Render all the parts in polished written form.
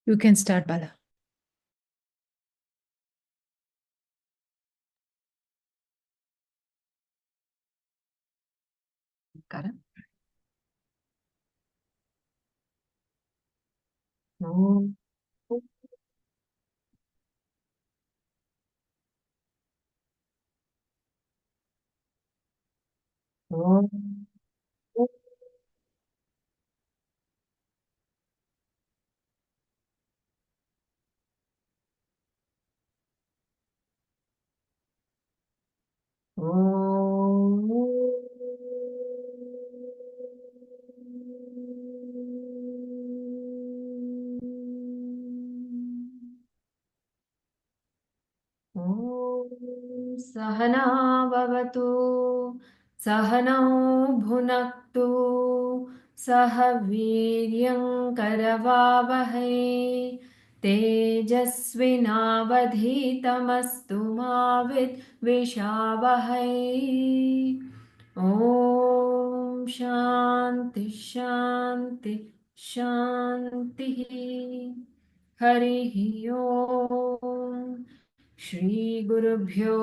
You can start, Bala. Karan. Om. Om. सहना भवतु सहनौ भुनक्तु सह वीर्यं करवावहै तेजस्विनावधीतमस्तु मा विद्विषावहै ॐ शान्ति शान्ति शान्तिः हरिः ओम् श्रीगुरुभ्यो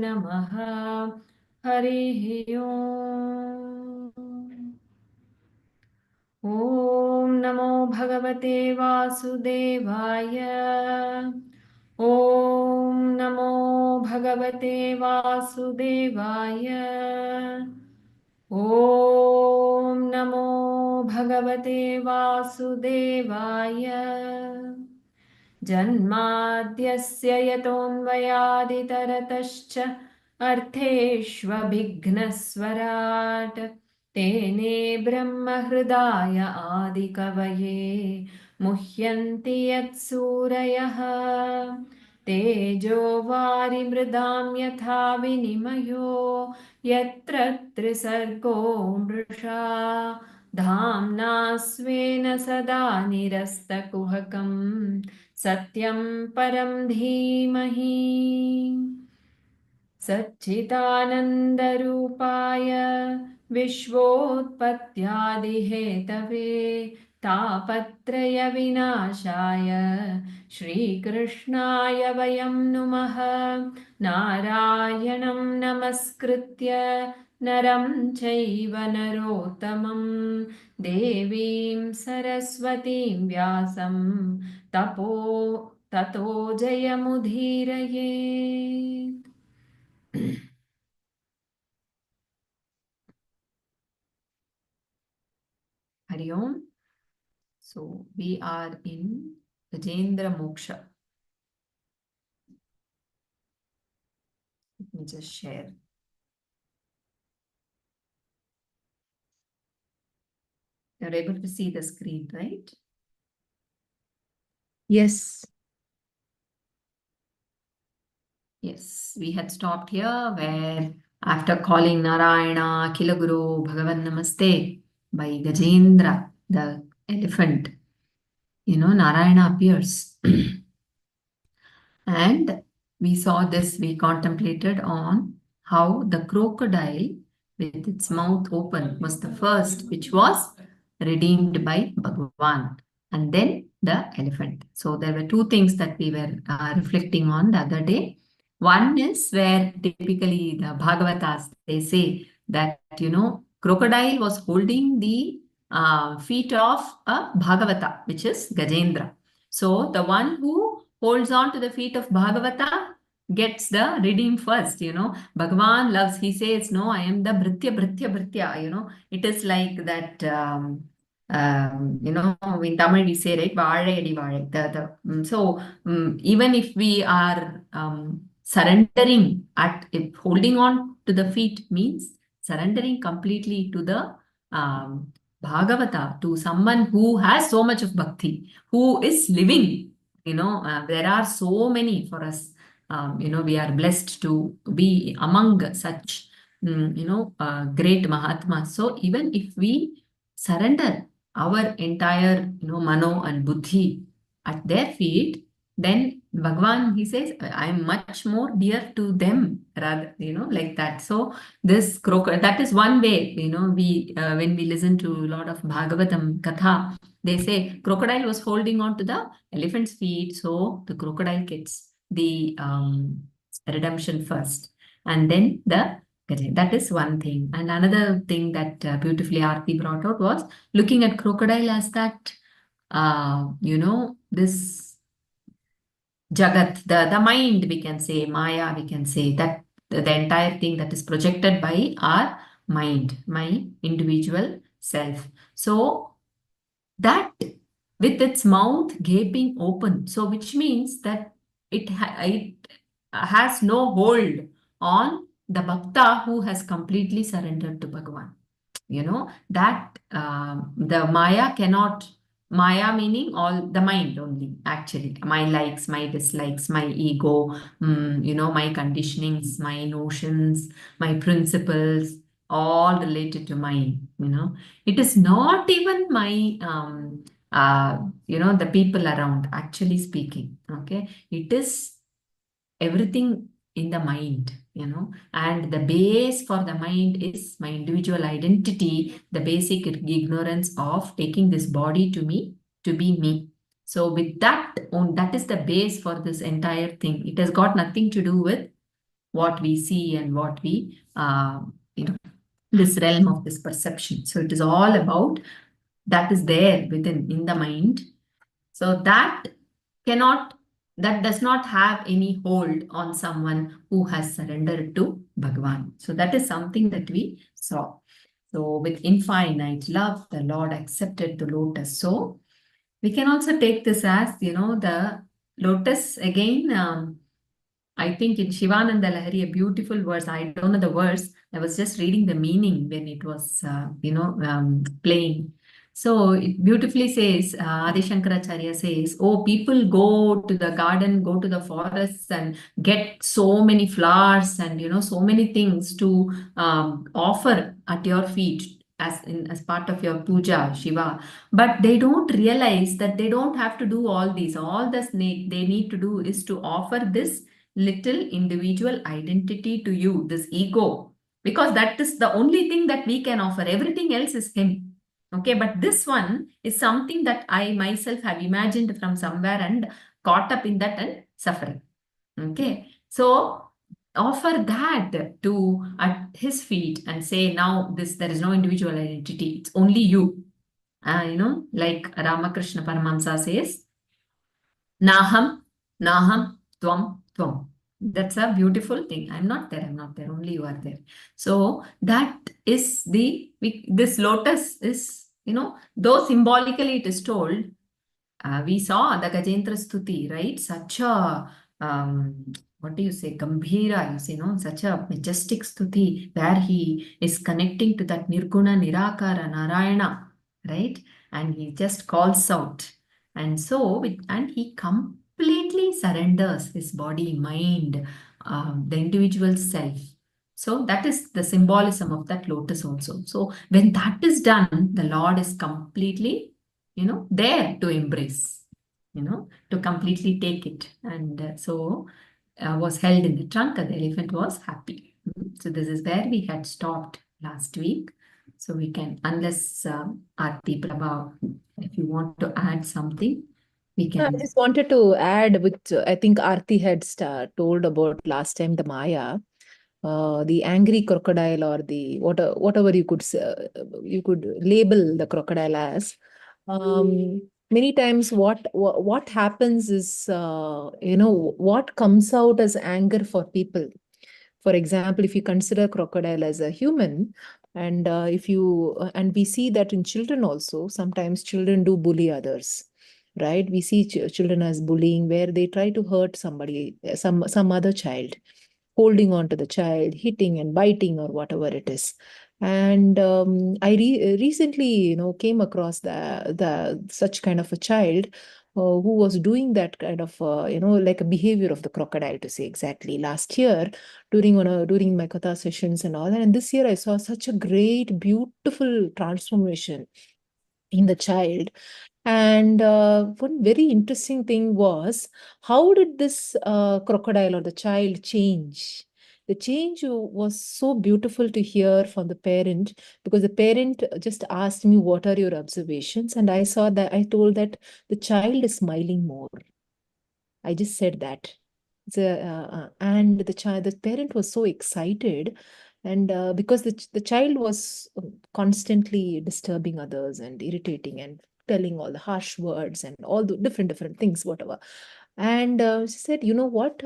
नमः हरिः ओम् ॐ नमो भगवते वासुदेवाय ॐ नमो भगवते वासुदेवाय ॐ नमो भगवते वासुदेवाय जन्माद्यस्य यतोऽन्वयादितरतश्च अर्थेष्वभिघ्नस्वराट् तेने ब्रह्महृदाय आदिकवये मुह्यन्ति यत्सूरयः तेजो वारिमृदां यथा विनिमयो यत्र त्रिसर्गो मृषा धाम्ना स्वेन सदा निरस्तकुहकं सत्यं परं धीमहि सच्चिदानन्दरूपाय विश्वोत्पत्त्यादिहेतवे तापत्रयविनाशाय श्रीकृष्णाय वयं नुमः नारायणं नमस्कृत्य नरं चैव नरोत्तमं देवीं सरस्वतीं व्यासं ततो जयमुदीरयेत् Hari Om. So we are in Gajendra Moksha. Let me just share. You're able to see the screen, right? Yes. Yes, we had stopped here where after calling Narayana, Kilaguru, Bhagavan Namaste by Gajendra, the elephant, Narayana appears. And we saw this, we contemplated on how the crocodile with its mouth open was the first, which was redeemed by Bhagavan, and then the elephant. So there were two things that we were reflecting on the other day. One is where typically the Bhagavatas, they say that, crocodile was holding the feet of a Bhagavata, which is Gajendra. So the one who holds on to the feet of Bhagavata gets the redeem first, Bhagavan loves, he says, no, I am the Bhritya, it is like that, in Tamil we say, right, Vazhai adi Vazhai. So even if we are surrendering if holding on to the feet means surrendering completely to the Bhagavata, to someone who has so much of bhakti, who is living. There are so many for us. We are blessed to be among such, great Mahatmas. So even if we surrender our entire, mano and buddhi at their feet, then Bhagwan, he says, I'm much more dear to them, rather, like that. So this crocodile, that is one way, we when we listen to a lot of Bhagavatam Katha, they say crocodile was holding on to the elephant's feet, so the crocodile gets the redemption first, and then the gajah. That is one thing. And another thing that beautifully Aarti brought out was looking at crocodile as that, this Jagat, the mind, we can say, Maya, we can say, that the entire thing that is projected by our mind, my individual self. So that with its mouth gaping open, so which means that it has no hold on the bhakta who has completely surrendered to Bhagavan. That the Maya cannot, Maya meaning all the mind only, actually, my likes, my dislikes, my ego, my conditionings, my notions, my principles, all related to mind. It is not even my the people around, actually speaking. Okay, it is everything in the mind, and the base for the mind is my individual identity, the basic ignorance of taking this body to me, to be me. So with that that is the base for this entire thing. It has got nothing to do with what we see and what we this realm of this perception. So it is all about that is there within in the mind. So cannot that does not have any hold on someone who has surrendered to Bhagavan. So that is something that we saw. So with infinite love, the Lord accepted the lotus. So we can also take this as, the lotus again. I think in Shivananda Lahari, a beautiful verse. I don't know the verse. I was just reading the meaning when it was, playing. So it beautifully says, Adi Shankaracharya says, oh, people go to the garden, go to the forests and get so many flowers and, so many things to offer at your feet as part of your puja, Shiva. But they don't realize that they don't have to do all these. All this they need to do is to offer this little individual identity to you, this ego, because that is the only thing that we can offer. Everything else is him. Okay, but this one is something that I myself have imagined from somewhere and caught up in that and suffering. Okay, so offer that to at his feet and say, now this there is no individual identity, it's only you. Like Ramakrishna Paramahamsa says, Naham, Naham, Tvam, Tvam. That's a beautiful thing. I'm not there, I'm not there, only you are there. So that is this lotus is, though symbolically it is told, we saw the Gajendra Stuti, right? Such a, what do you say, Gambhira, you say, such a majestic Stuti where he is connecting to that Nirguna, Nirakara, Narayana, right? And he just calls out. And so, and he completely surrenders his body, mind, the individual self. So that is the symbolism of that lotus also. So when that is done, the Lord is completely there to embrace, to completely take it. And was held in the trunk and the elephant was happy. So this is where we had stopped last week. So we can, unless Aarti Prabha, if you want to add something, we I can. just wanted to add, which I think Aarti had told about last time, the Maya, the angry crocodile, or the whatever you could label the crocodile as. Many times, what happens is, what comes out as anger for people. For example, if you consider crocodile as a human, and if you and we see that in children also, sometimes children do bully others, right? We see children as bullying, where they try to hurt somebody, some other child, holding on to the child, hitting and biting or whatever it is. And I recently, came across the such kind of a child who was doing that kind of, like a behavior of the crocodile, to say exactly. Last year, during my katha sessions and all that, and this year I saw such a great, beautiful transformation in the child. And one very interesting thing was, how did this crocodile or the child change? The change was so beautiful to hear from the parent, because the parent just asked me, "What are your observations?" And I saw that, I told that the child is smiling more. I just said that. And the parent was so excited, and because the child was constantly disturbing others and irritating and telling all the harsh words and all the different things, whatever. And she said, "You know what?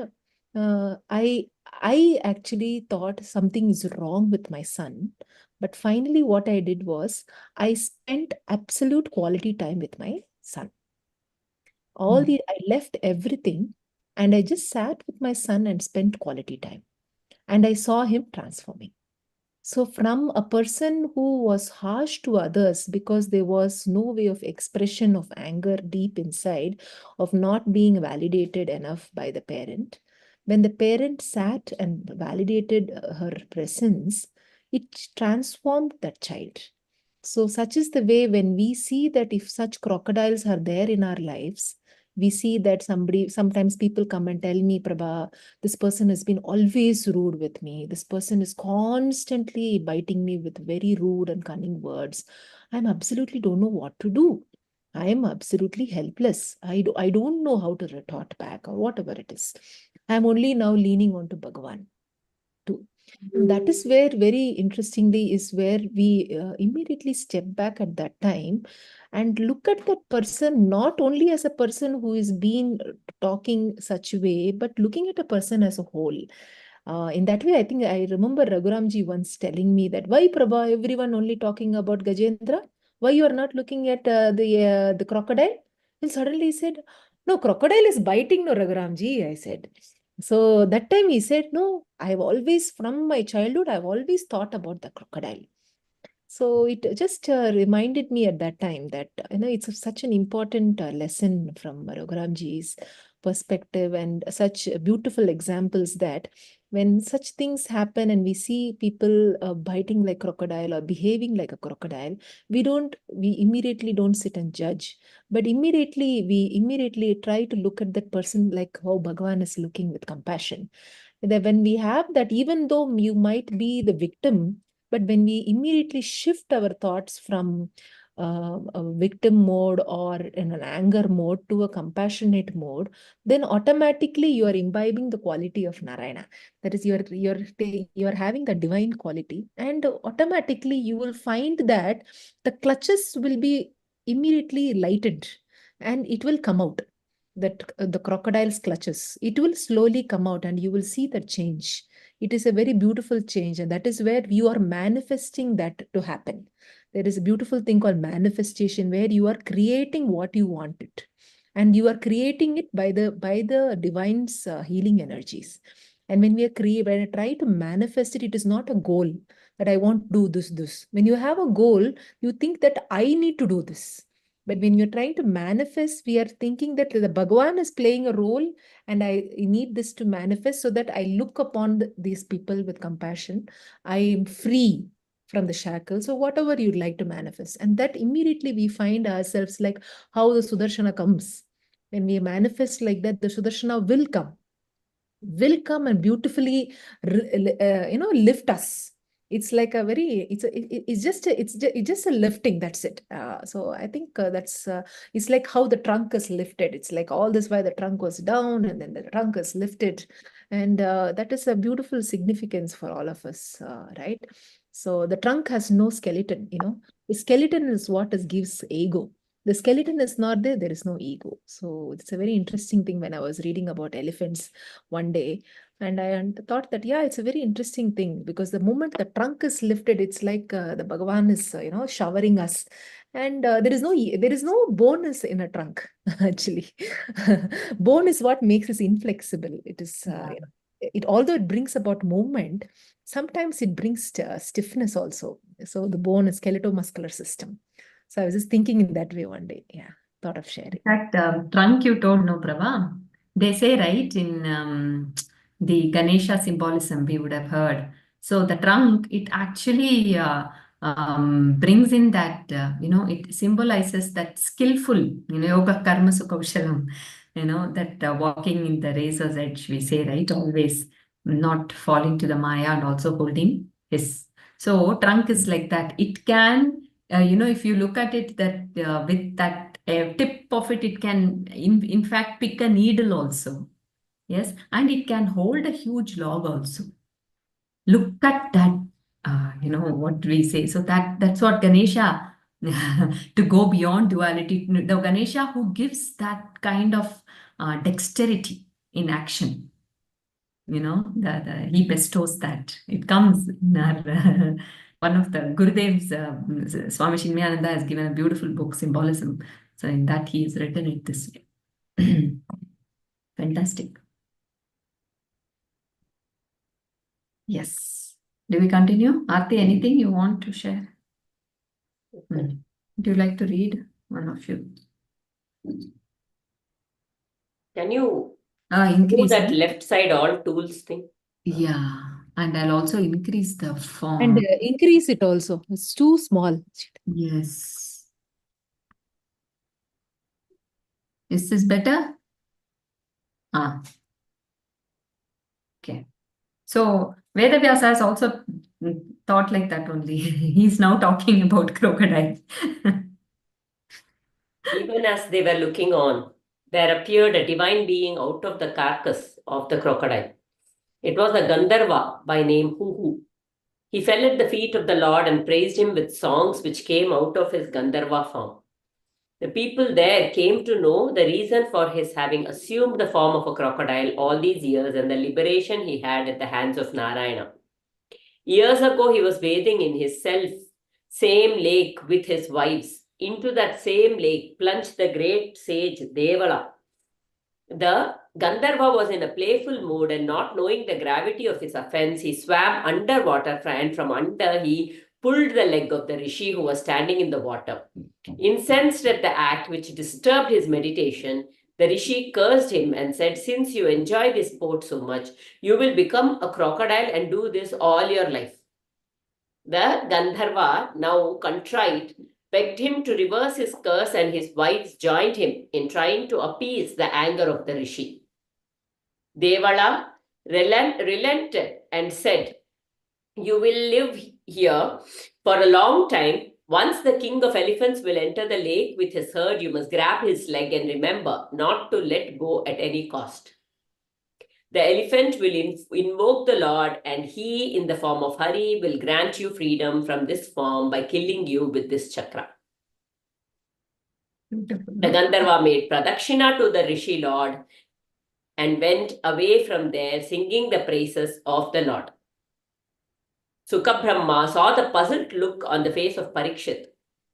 I actually thought something is wrong with my son, but finally, what I did was I spent absolute quality time with my son. I left everything and I just sat with my son and spent quality time. And I saw him transforming. So, from a person who was harsh to others because there was no way of expression of anger deep inside, of not being validated enough by the parent, when the parent sat and validated her presence, it transformed that child. So, such is the way when we see that if such crocodiles are there in our lives, we see that sometimes people come and tell me, "Prabha, this person has been always rude with me. This person is constantly biting me with very rude and cunning words. I'm absolutely don't know what to do. I am absolutely helpless. I don't know how to retort back or whatever it is. I'm only now leaning on to Bhagavan too." And that is where, very interestingly, is where we immediately step back at that time and look at that person not only as a person who is being talking such a way, but looking at a person as a whole. In that way, I think I remember Raghuramji once telling me that, "Why, Prabha, everyone only talking about Gajendra? Why you are not looking at the crocodile?" And suddenly he said, "No, crocodile is biting, no, Raghuramji," I said. So that time he said, "No, I've always, from my childhood, I've always thought about the crocodile." So it just reminded me at that time that it's such an important lesson from Raghuramji's perspective, and such beautiful examples that when such things happen and we see people biting like crocodile or behaving like a crocodile, we immediately don't sit and judge, but we immediately try to look at that person like how Bhagavan is looking, with compassion. That when we have that, even though you might be the victim, but when we immediately shift our thoughts from a victim mode or in an anger mode to a compassionate mode, then automatically you are imbibing the quality of Narayana. That is, you're having the divine quality, and automatically you will find that the clutches will be immediately lightened, and it will come out. That the crocodile's clutches, it will slowly come out, and you will see the change. It is a very beautiful change, and that is where you are manifesting that to happen. There is a beautiful thing called manifestation, where you are creating what you want it, and you are creating it by the divine's healing energies. And when I try to manifest it, it is not a goal that I want to do this. When you have a goal, you think that I need to do this. But when you're trying to manifest, we are thinking that the Bhagavan is playing a role, and I need this to manifest so that I look upon these people with compassion. I am free from the shackles, or whatever you'd like to manifest. And that immediately we find ourselves like how the Sudarshana comes. When we manifest like that, the Sudarshana will come and beautifully lift us. It's like a very it's just a lifting, that's it. So I think that's it's like how the trunk is lifted. It's like all this while the trunk was down, and then the trunk is lifted, and that is a beautiful significance for all of us, right? So the trunk has no skeleton. The skeleton is what is gives ego. The skeleton is not there, there is no ego. So it's a very interesting thing when I was reading about elephants one day. And I thought that, yeah, it's a very interesting thing, because the moment the trunk is lifted, it's like the Bhagavan is, showering us. And there is no bonus in a trunk, actually. Bone is what makes us inflexible. It is, although it brings about movement, sometimes it brings stiffness also. So the bone is skeletal-muscular system. So I was just thinking in that way one day. Yeah, thought of sharing. In fact, trunk you told, no, Prabha. They say, right, in the Ganesha symbolism, we would have heard. So the trunk, it actually brings in that, it symbolizes that skillful, yoga karma sukhaushalam, that walking in the razor's edge, we say, right? Always not falling to the Maya and also holding his. So trunk is like that. It can, if you look at it, that with that tip of it, it can, in fact, pick a needle also. Yes, and it can hold a huge log also. Look at that, what we say. So that's what Ganesha, to go beyond duality, the Ganesha who gives that kind of dexterity in action. He bestows that. It comes in our, one of the Gurudev's, Swami Chinmayananda has given a beautiful book, Symbolism. So in that he has written it this way. Fantastic. Yes. Do we continue? Aarti, anything you want to share? Do you like to read? One of you. Can you do Increase that it? left side all tools thing? Yeah. And I'll also increase the font. And increase it also. It's too small. Yes. Is this better? Okay. So Vedavyasa has also thought like that only. He's now talking about crocodile. Even as they were looking on, there appeared a divine being out of the carcass of the crocodile. It was a Gandharva by name Huhu. He fell at the feet of the Lord and praised him with songs which came out of his Gandharva form. The people there came to know the reason for his having assumed the form of a crocodile all these years and the liberation he had at the hands of Narayana. Years ago, he was bathing in his same lake with his wives. Into that same lake plunged the great sage Devala. The Gandharva was in a playful mood and not knowing the gravity of his offense, he swam underwater and from under he pulled the leg of the rishi who was standing in the water. Incensed at the act which disturbed his meditation, the rishi cursed him and said, "Since you enjoy this sport so much, you will become a crocodile and do this all your life." The Gandharva, now contrite, begged him to reverse his curse, and his wives joined him in trying to appease the anger of the rishi. Devala relented and said, "You will live here for a long time. Once the king of elephants will enter the lake with his herd, you must grab his leg and remember not to let go at any cost. The elephant will invoke the Lord, and he, in the form of Hari, will grant you freedom from this form by killing you with this chakra." The Gandharva made pradakshina to the Rishi Lord and went away from there singing the praises of the Lord. Sukha Brahma saw the puzzled look on the face of Parikshit.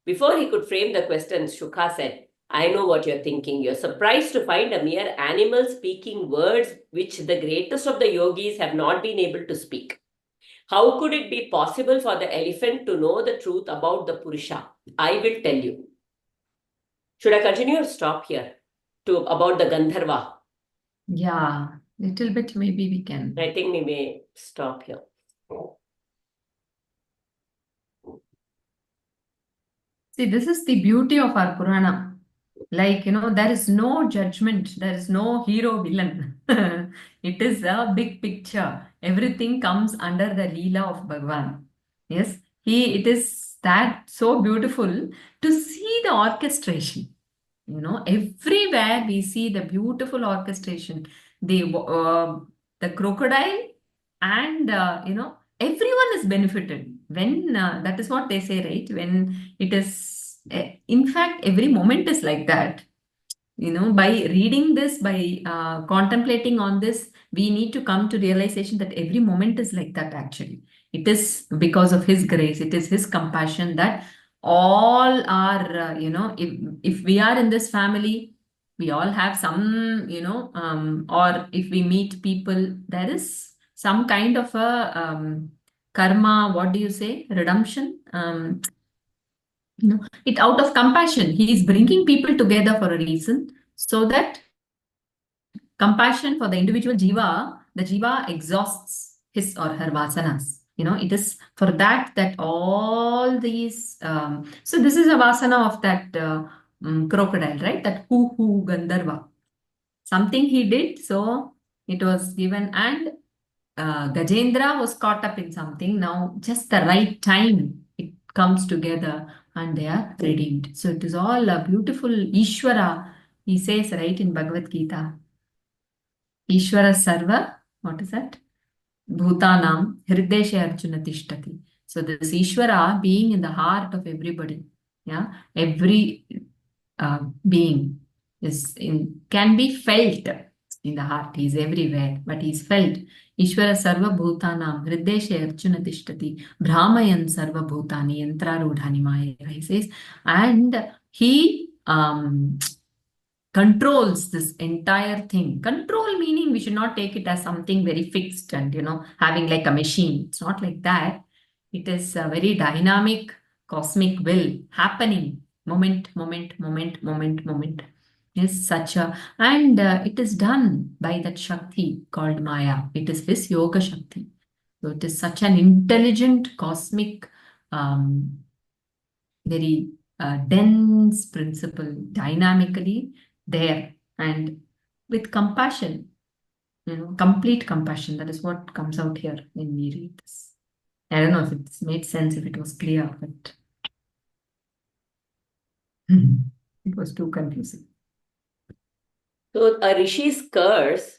Before he could frame the question, Shukha said, "I know what you're thinking. You're surprised to find a mere animal speaking words which the greatest of the yogis have not been able to speak. How could it be possible for the elephant to know the truth about the Purusha? I will tell you." Should I continue or stop here about the Gandharva? Yeah, little bit maybe we can. I think we may stop here. See, this is the beauty of our Purana. Like, there is no judgment, there is no hero villain. It is a big picture. Everything comes under the Leela of Bhagavan. Yes, it is that so beautiful to see the orchestration. Everywhere we see the beautiful orchestration. The crocodile and, everyone is benefited. When, that is what they say, right? When it is, in fact, every moment is like that. By reading this, by contemplating on this, we need to come to realization that every moment is like that actually. It is because of his grace, it is his compassion that all are, if we are in this family, we all have some, or if we meet people, there is some kind of a karma, what do you say, redemption. It out of compassion, he is bringing people together for a reason, so that compassion for the individual jiva, the jiva exhausts his or her vasanas. It is for that all all these. So this is a vasana of that crocodile, right? That Hu Gandharva. Something he did, so it was given, and Gajendra was caught up in something. Now, just the right time, it comes together and they are redeemed. So it is all a beautiful Ishvara. He says, right, in Bhagavad Gita, Ishvara Sarva, what is that? Bhutanam Hrideshe Arjuna Tishtati. So this Ishvara being in the heart of everybody, yeah, every being can be felt in the heart. He is everywhere, but he is felt. Ishvara Sarva Bhutanam Hrideshe Arjuna Tishtati Brahmayan Sarva Bhutani Yantrarudhani Maya. He says, and he controls this entire thing. Control meaning we should not take it as something very fixed and, having like a machine. It's not like that. It is a very dynamic cosmic will happening moment. Is such a, and it is done by that Shakti called Maya. It is his Yoga Shakti. So it is such an intelligent cosmic, very dense principle, dynamically there, and with compassion, complete compassion. That is what comes out here when we read this. I don't know if it's made sense, if it was clear, but it was too confusing. So a rishi's curse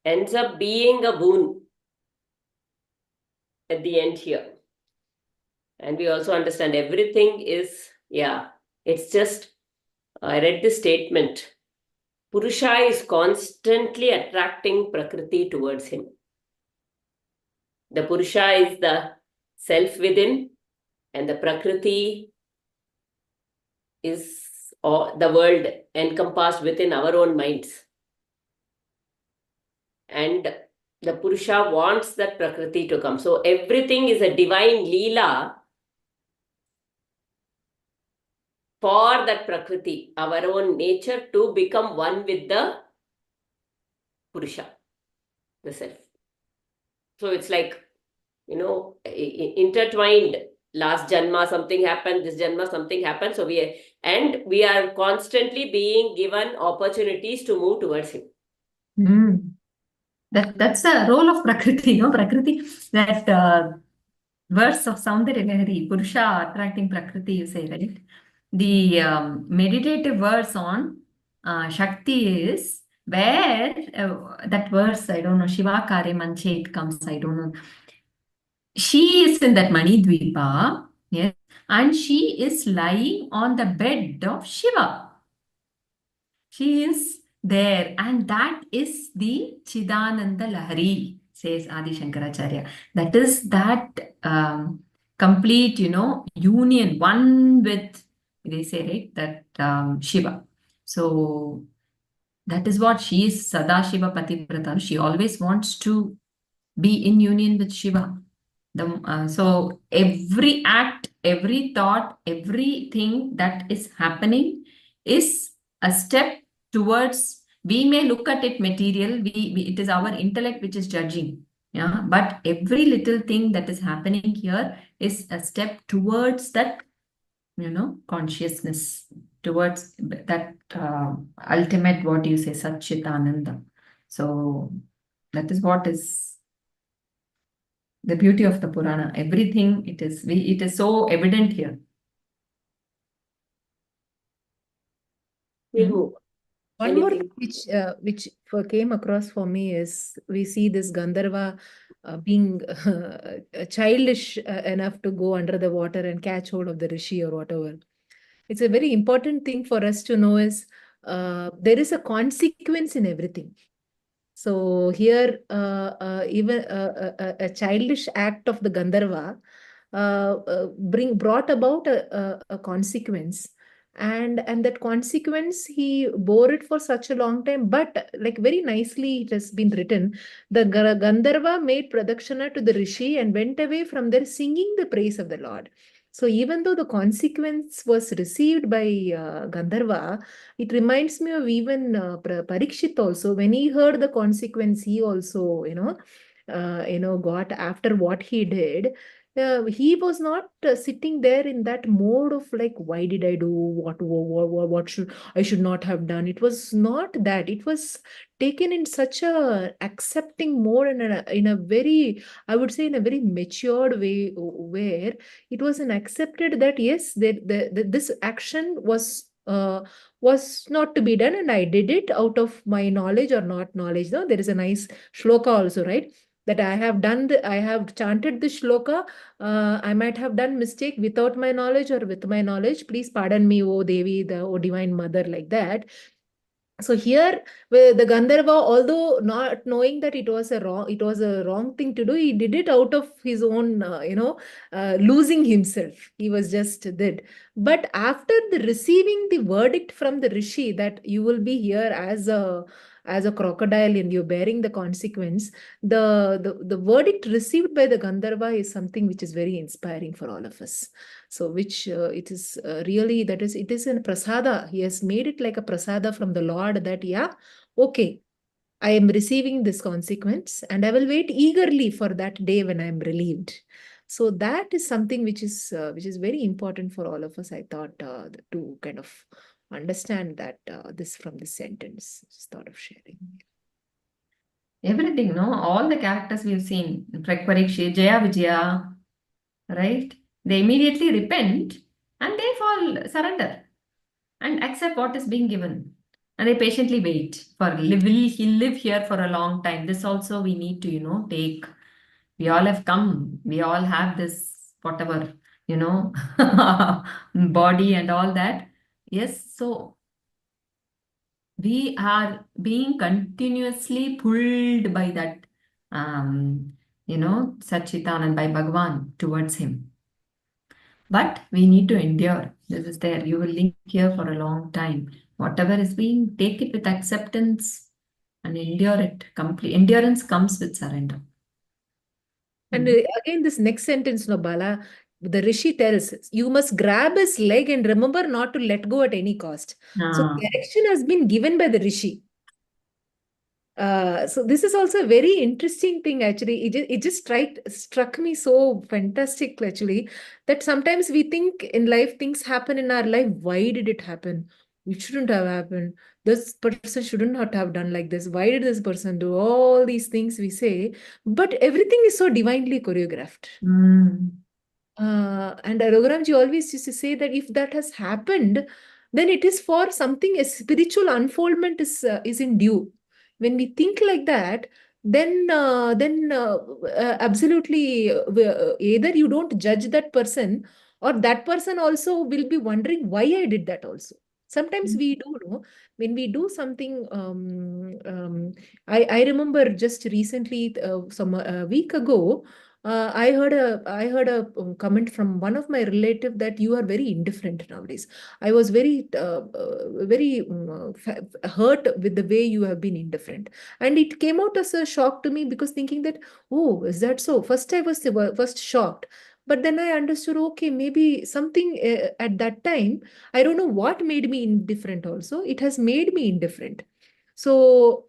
ends up being a boon at the end here. And we also understand everything is, it's just, I read this statement, Purusha is constantly attracting Prakriti towards him. The Purusha is the self within, and the Prakriti is the world encompassed within our own minds. And the Purusha wants that Prakriti to come. So everything is a divine Leela for that Prakriti, our own nature, to become one with the Purusha, the self. So it's like, intertwined. Last Janma something happened, this Janma something happened. So we are constantly being given opportunities to move towards him. That's the role of Prakriti, Prakriti, that verse of Saundarya Lahari, Purusha attracting Prakriti, you say, right? The meditative verse on Shakti is where that verse, I don't know, Shiva Kare Manche, it comes, I don't know. She is in that Mani Dvipa, yes, and she is lying on the bed of Shiva. She is there, and that is the Chidananda Lahari, says Adi Shankaracharya. That is that complete, union, one with, they say, right, that Shiva. So that is what she is, Sadashiva Pativrata. She always wants to be in union with Shiva. So every act, every thought, everything that is happening is a step towards, we may look at it material, it is our intellect which is judging. Yeah, but every little thing that is happening here is a step towards that, consciousness, towards that ultimate, what you say, Satchitananda. So that is what is the beauty of the Purana. Everything, it is so evident here. We'll move. One more which came across for me is, we see this Gandharva being childish enough to go under the water and catch hold of the rishi or whatever. It's a very important thing for us to know is there is a consequence in everything. So here, even a childish act of the Gandharva brought about a consequence, and that consequence he bore it for such a long time. But like very nicely, it has been written. The Gandharva made pradakshana to the rishi and went away from there singing the praise of the Lord. So even though the consequence was received by Gandharva, it reminds me of even Parikshit also. When he heard the consequence, he also, got, after what he did, he was not sitting there in that mode of like, why did I do what should I should not have done. It was not that. It was taken in such a accepting mode, and in a very, I would say, in a very matured way, where it was an accepted that yes, this action was not to be done, and I did it out of my knowledge or not knowledge. No, there is a nice shloka also, right? That I have I have chanted this shloka. I might have done mistake without my knowledge or with my knowledge. Please pardon me, O Devi, O Divine Mother, like that. So here, the Gandharva, although not knowing that it was a wrong thing to do, he did it out of his own, losing himself. He was just did. But after receiving the verdict from the rishi that you will be here as a crocodile and you're bearing the consequence, the verdict received by the Gandharva is something which is very inspiring for all of us. So which it is really, that is, it is in prasada. He has made it like a prasada from the Lord that, yeah, okay, I am receiving this consequence and I will wait eagerly for that day when I am relieved. So that is something which is very important for all of us. I thought to kind of understand that this from this sentence. Just thought of sharing. Everything, no? All the characters we've seen, Prakparikshi, Jaya Vijaya, right? They immediately repent and they fall, surrender and accept what is being given. And they patiently wait for, will he live here for a long time? This also we need to, take. We all have come. We all have this, whatever, body and all that. Yes, so we are being continuously pulled by that, Sachitanand, by Bhagavan towards him. But we need to endure. This is there. You will live here for a long time. Whatever is being, take it with acceptance and endure it. Complete endurance comes with surrender. And again, this next sentence, no, Bala, the Rishi tells, you must grab his leg and remember not to let go at any cost. So direction has been given by the Rishi. So this is also a very interesting thing, actually. It just struck me so fantastic, actually, that sometimes we think in life, things happen in our life. Why did it happen? It shouldn't have happened. This person shouldn't have done like this. Why did this person do all these things we say? But everything is so divinely choreographed. And Raghuramji always used to say that if that has happened, then it is for something, a spiritual unfoldment is in due. When we think like that, then absolutely, either you don't judge that person, or that person also will be wondering why I did that also. Sometimes we do know when we do something. I remember just recently, some a week ago, I heard a comment from one of my relative that you are very indifferent nowadays. I was very hurt with the way you have been indifferent, and it came out as a shock to me, because thinking that, oh, is that so? First I was first shocked, but then I understood, okay, maybe something at that time, I don't know what made me indifferent. Also, it has made me indifferent. So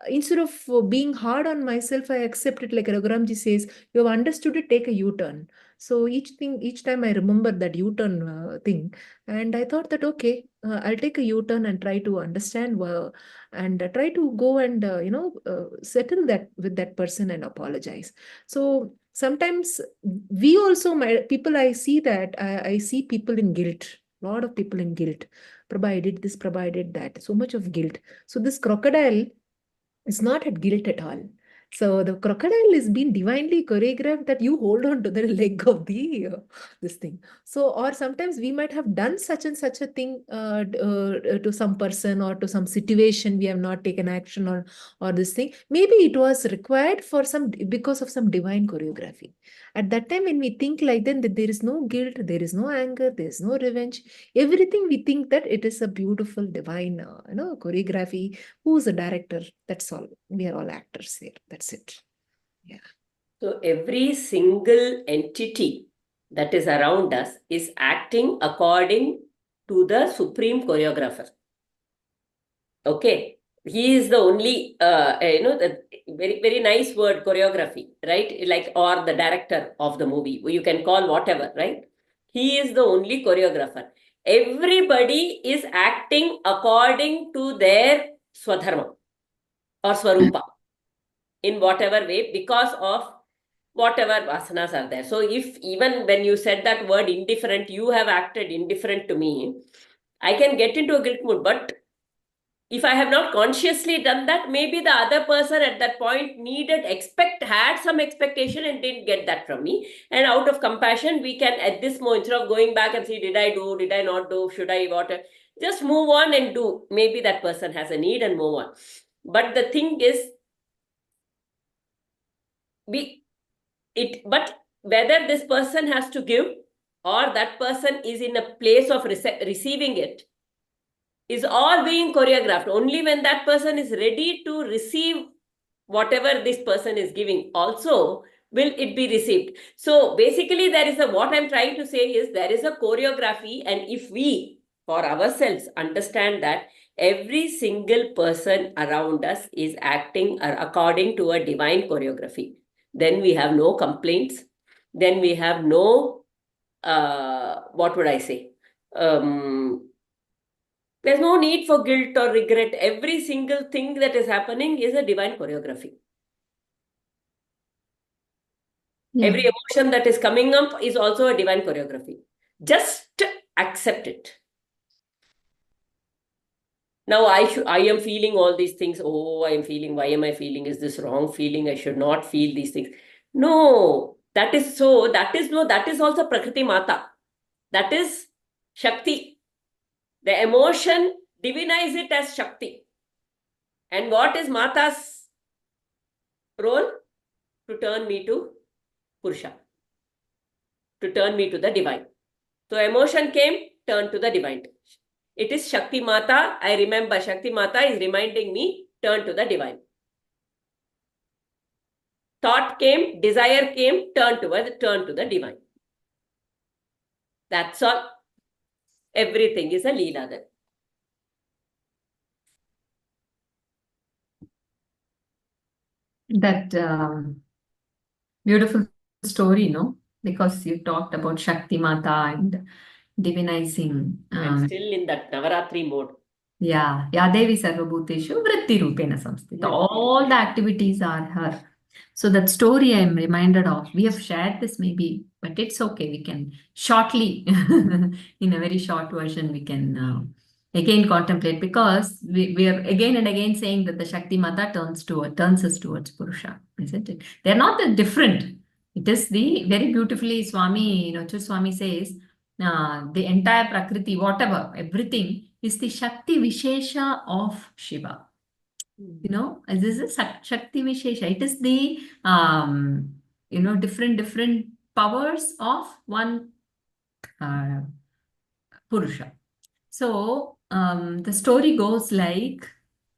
instead of being hard on myself, I accept it. Like Raghuramji says, you have understood it, take a U-turn. So each time I remember that U-turn thing, and I thought that, okay, I'll take a U-turn and try to understand, and try to go and settle that with that person and apologize. So sometimes we also, people, I see that I see people in guilt. A lot of people in guilt. Prabha, I did this, Prabha, I did that. So much of guilt. So this crocodile is not at guilt at all. So the crocodile is being divinely choreographed that you hold on to the leg of the this thing. So, or sometimes we might have done such and such a thing to some person or to some situation. We have not taken action or this thing. Maybe it was required for because of some divine choreography. At that time, when we think like that there is no guilt, there is no anger, there is no revenge. Everything we think that it is a beautiful divine, choreography. Who's the director? That's all. We are all actors here. That's it. Yeah. So every single entity that is around us is acting according to the supreme choreographer. Okay. He is the only, very, very nice word, choreography, right? Like, or the director of the movie, you can call whatever, right? He is the only choreographer. Everybody is acting according to their swadharma or swarupa in whatever way, because of whatever asanas are there. So if even when you said that word indifferent, you have acted indifferent to me, I can get into a guilt mood. But if I have not consciously done that, maybe the other person at that point had some expectation and didn't get that from me. And out of compassion, we can at this moment, instead of going back and see, did I do, did I not do, should I, what, just move on and do. Maybe that person has a need and move on. But the thing is, but whether this person has to give or that person is in a place of receiving it is all being choreographed. Only when that person is ready to receive whatever this person is giving also will it be received. So basically what I'm trying to say is there is a choreography, and if we for ourselves understand that every single person around us is acting according to a divine choreography, then we have no complaints. Then we have no, what would I say? There's no need for guilt or regret. Every single thing that is happening is a divine choreography. Yeah. Every emotion that is coming up is also a divine choreography. Just accept it. Now I am feeling all these things. Oh, I am feeling. Why am I feeling? Is this wrong feeling? I should not feel these things. No, that is so. That is also Prakriti Mata. That is Shakti. The emotion, divinize it as Shakti. And what is Mata's role? To turn me to Purusha. To turn me to the divine. So emotion came, turn to the divine. It is Shakti Mata. I remember Shakti Mata is reminding me, turn to the divine. Thought came, desire came, turn to the divine. That's all. Everything is a Leela then. That beautiful story, no? Because you talked about Shakti Mata and divinizing. I'm still in that Navaratri mode. Yeah, Yadevi Sarvabhuteshu Vritti Rupena Samstita. All the activities are her. So that story I'm reminded of. We have shared this maybe, but it's okay. We can shortly, in a very short version, we can again contemplate, because we are again and again saying that the Shakti Mata turns us towards Purusha, isn't it? They're not that different. It is the very beautifully Swami, Swami says, the entire Prakriti, whatever, everything is the Shakti Vishesha of Shiva. This is Shakti Vishesha. It is the, different powers of one Purusha. So the story goes like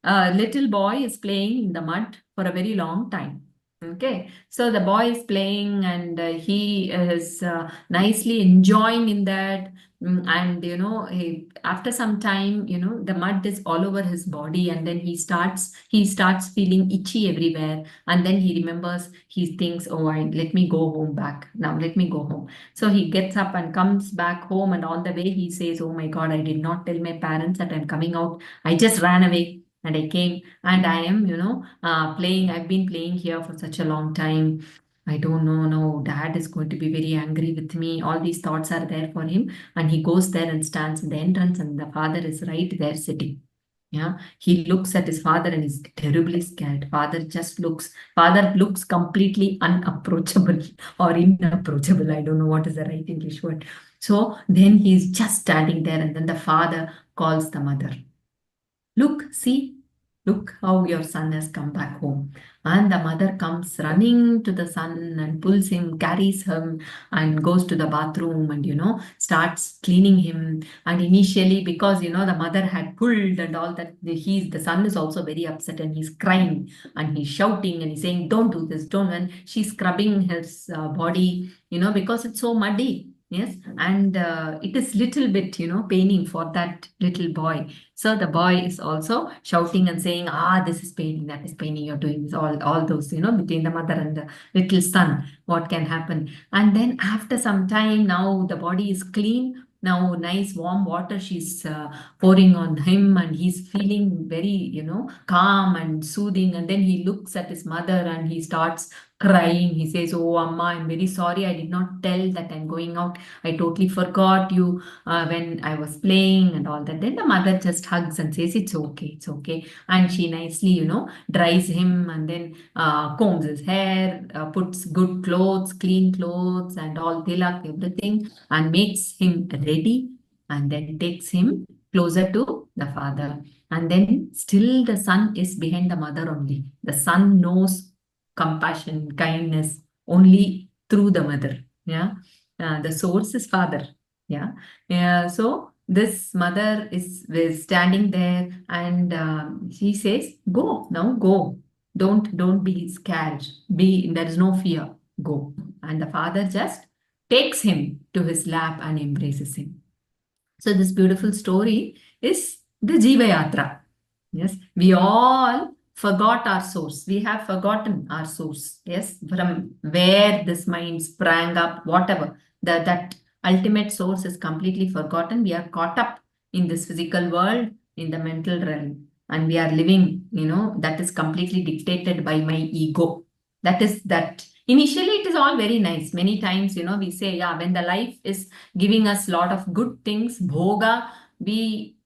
a little boy is playing in the mud for a very long time. Okay, so the boy is playing and he is nicely enjoying in that. And after some time, the mud is all over his body, and then he starts feeling itchy everywhere. And then he remembers, he thinks, oh, let me go home back. Now let me go home. So he gets up and comes back home, and on the way he says, oh my God, I did not tell my parents that I'm coming out. I just ran away. And I came and I am, playing. I've been playing here for such a long time. I don't know. No, dad is going to be very angry with me. All these thoughts are there for him. And he goes there and stands in the entrance, and the father is right there sitting. Yeah. He looks at his father and is terribly scared. Father looks completely unapproachable or inapproachable. I don't know what is the right English word. So then he's just standing there, and then the father calls the mother. Look how your son has come back home. And the mother comes running to the son and pulls him, carries him, and goes to the bathroom and, starts cleaning him. And initially, because, the mother had pulled and all that, the son is also very upset, and he's crying and he's shouting and he's saying, don't do this, don't. And she's scrubbing his body, because it's so muddy. Yes, and it is little bit, paining for that little boy. So the boy is also shouting and saying, this is paining, that is paining, you're doing this, all those, between the mother and the little son, what can happen. And then after some time, now the body is clean. Now nice warm water she's pouring on him, and he's feeling very, calm and soothing. And then he looks at his mother and he starts crying. He says, "Oh, Amma, I'm very sorry. I did not tell that I'm going out. I totally forgot you when I was playing and all that." Then the mother just hugs and says, "It's okay, it's okay." And she nicely, dries him, and then combs his hair, puts good clothes, clean clothes, and all tilak, everything, and makes him ready, and then takes him closer to the father. And then still the son is behind the mother only. The son knows compassion, kindness only through the mother. Yeah. The source is father. Yeah. So this mother is standing there, and she says, "Go now, go. Don't be scared. There is no fear. Go." And the father just takes him to his lap and embraces him. So this beautiful story is the Jiva Yatra. Yes, we all forgot our source. We have forgotten our source. Yes, from where this mind sprang up, whatever. That ultimate source is completely forgotten. We are caught up in this physical world, in the mental realm. And we are living, that is completely dictated by my ego. That is that. Initially, it is all very nice. Many times, we say, yeah, when the life is giving us a lot of good things, bhoga, we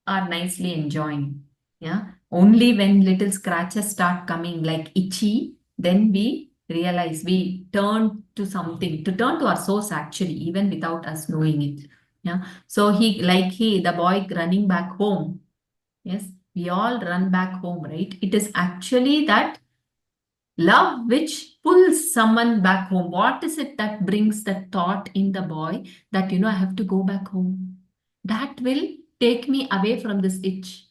are nicely enjoying. Yeah. Only when little scratches start coming like itchy, then we realize we turn to something, to turn to our source actually, even without us knowing it. Yeah. So the boy running back home. Yes. We all run back home, right? It is actually that love which pulls someone back home. What is it that brings that thought in the boy that, I have to go back home? That will take me away from this itch,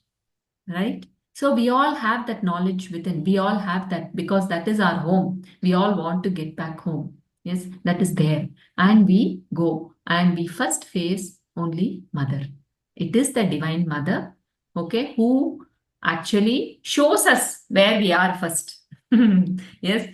right? So we all have that knowledge within. We all have that because that is our home. We all want to get back home. Yes, that is there. And we go and we first face only mother. It is the divine mother, okay, who actually shows us where we are first. Yes,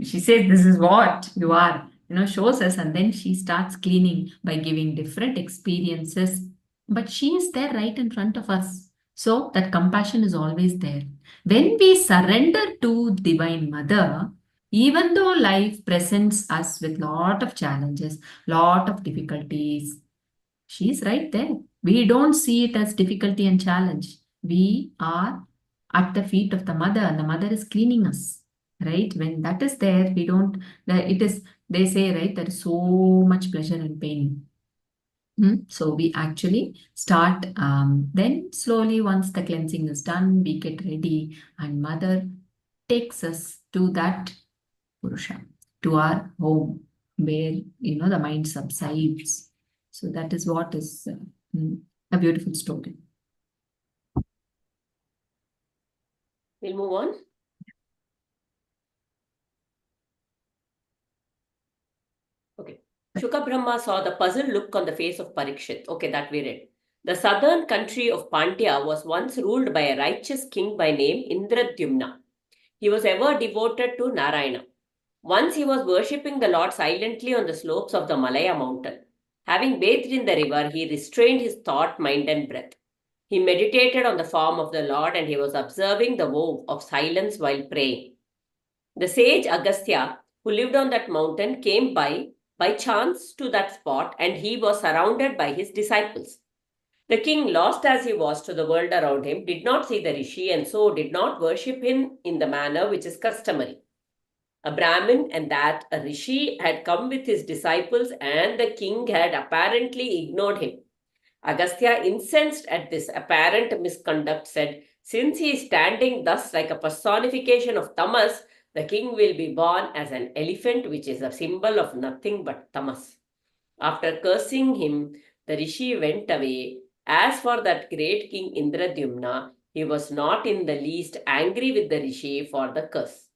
she says, "This is what you are," shows us, and then she starts cleaning by giving different experiences. But she is there right in front of us. So that compassion is always there. When we surrender to Divine Mother, even though life presents us with lot of challenges, lot of difficulties, she's right there. We don't see it as difficulty and challenge. We are at the feet of the mother, and the mother is cleaning us. Right? When that is there, we don't, it is, they say, right, there is so much pleasure and pain. So we actually start, then slowly once the cleansing is done, we get ready, and mother takes us to that Purusha, to our home where, the mind subsides. So that is what is a beautiful story. We'll move on. Okay. Shuka Brahma saw the puzzled look on the face of Parikshit. Okay, that we read. The southern country of Pandya was once ruled by a righteous king by name Indradyumna. He was ever devoted to Narayana. Once he was worshipping the Lord silently on the slopes of the Malaya mountain. Having bathed in the river, he restrained his thought, mind and breath. He meditated on the form of the Lord, and he was observing the vow of silence while praying. The sage Agastya, who lived on that mountain, came by chance to that spot, and he was surrounded by his disciples. The king, lost as he was to the world around him, did not see the rishi and so did not worship him in the manner which is customary. A Brahmin and that a rishi had come with his disciples, and the king had apparently ignored him. Agastya, incensed at this apparent misconduct, said, "Since he is standing thus like a personification of tamas, the king will be born as an elephant, which is a symbol of nothing but tamas." After cursing him, the rishi went away. As for that great king Indradyumna, he was not in the least angry with the rishi for the curse.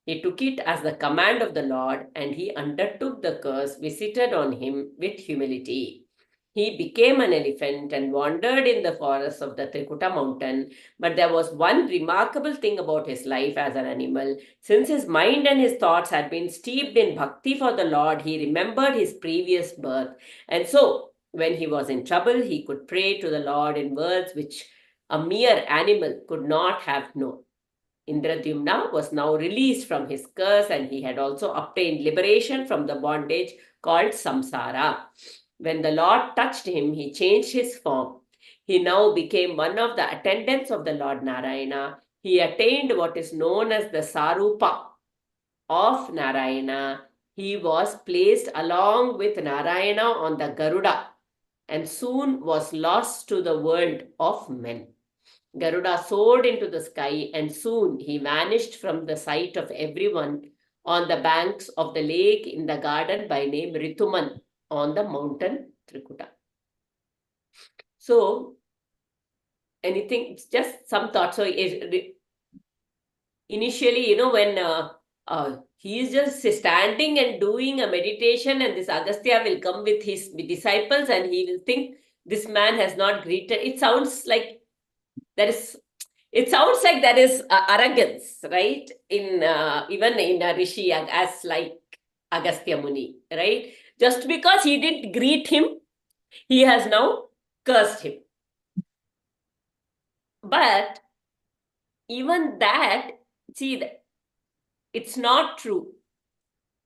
He took it as the command of the Lord, and he undertook the curse visited on him with humility. He became an elephant and wandered in the forests of the Trikuta mountain. But there was one remarkable thing about his life as an animal. Since his mind and his thoughts had been steeped in bhakti for the Lord, he remembered his previous birth. And so, when he was in trouble, he could pray to the Lord in words which a mere animal could not have known. Indradyumna was now released from his curse, and he had also obtained liberation from the bondage called samsara. When the Lord touched him, he changed his form. He now became one of the attendants of the Lord Narayana. He attained what is known as the Sarupa of Narayana. He was placed along with Narayana on the Garuda and soon was lost to the world of men. Garuda soared into the sky, and soon he vanished from the sight of everyone on the banks of the lake in the garden by name Rituman on the mountain Trikuta. So, anything, just some thoughts. So, initially, when he is just standing and doing a meditation, and this Agastya will come with his disciples, and he will think this man has not greeted. It sounds like there is arrogance, right? In even in a rishi as like Agastya Muni, right? Just because he didn't greet him, he has now cursed him. But even that, see, it's not true,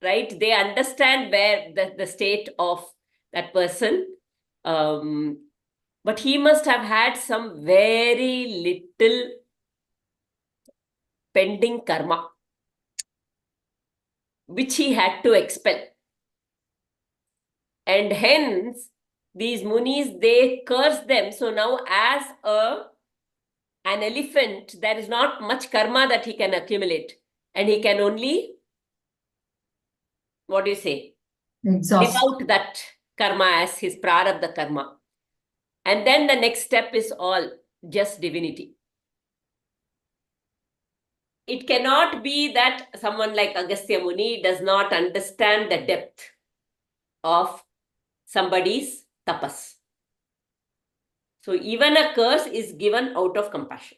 right? They understand where the state of that person. But he must have had some very little pending karma, which he had to expel. And hence, these munis, they curse them. So now as an elephant, there is not much karma that he can accumulate. And he can only, what do you say? Exhaust. Live out that karma as his prarabdha karma. And then the next step is all just divinity. It cannot be that someone like Agastya Muni does not understand the depth of somebody's tapas. So even a curse is given out of compassion,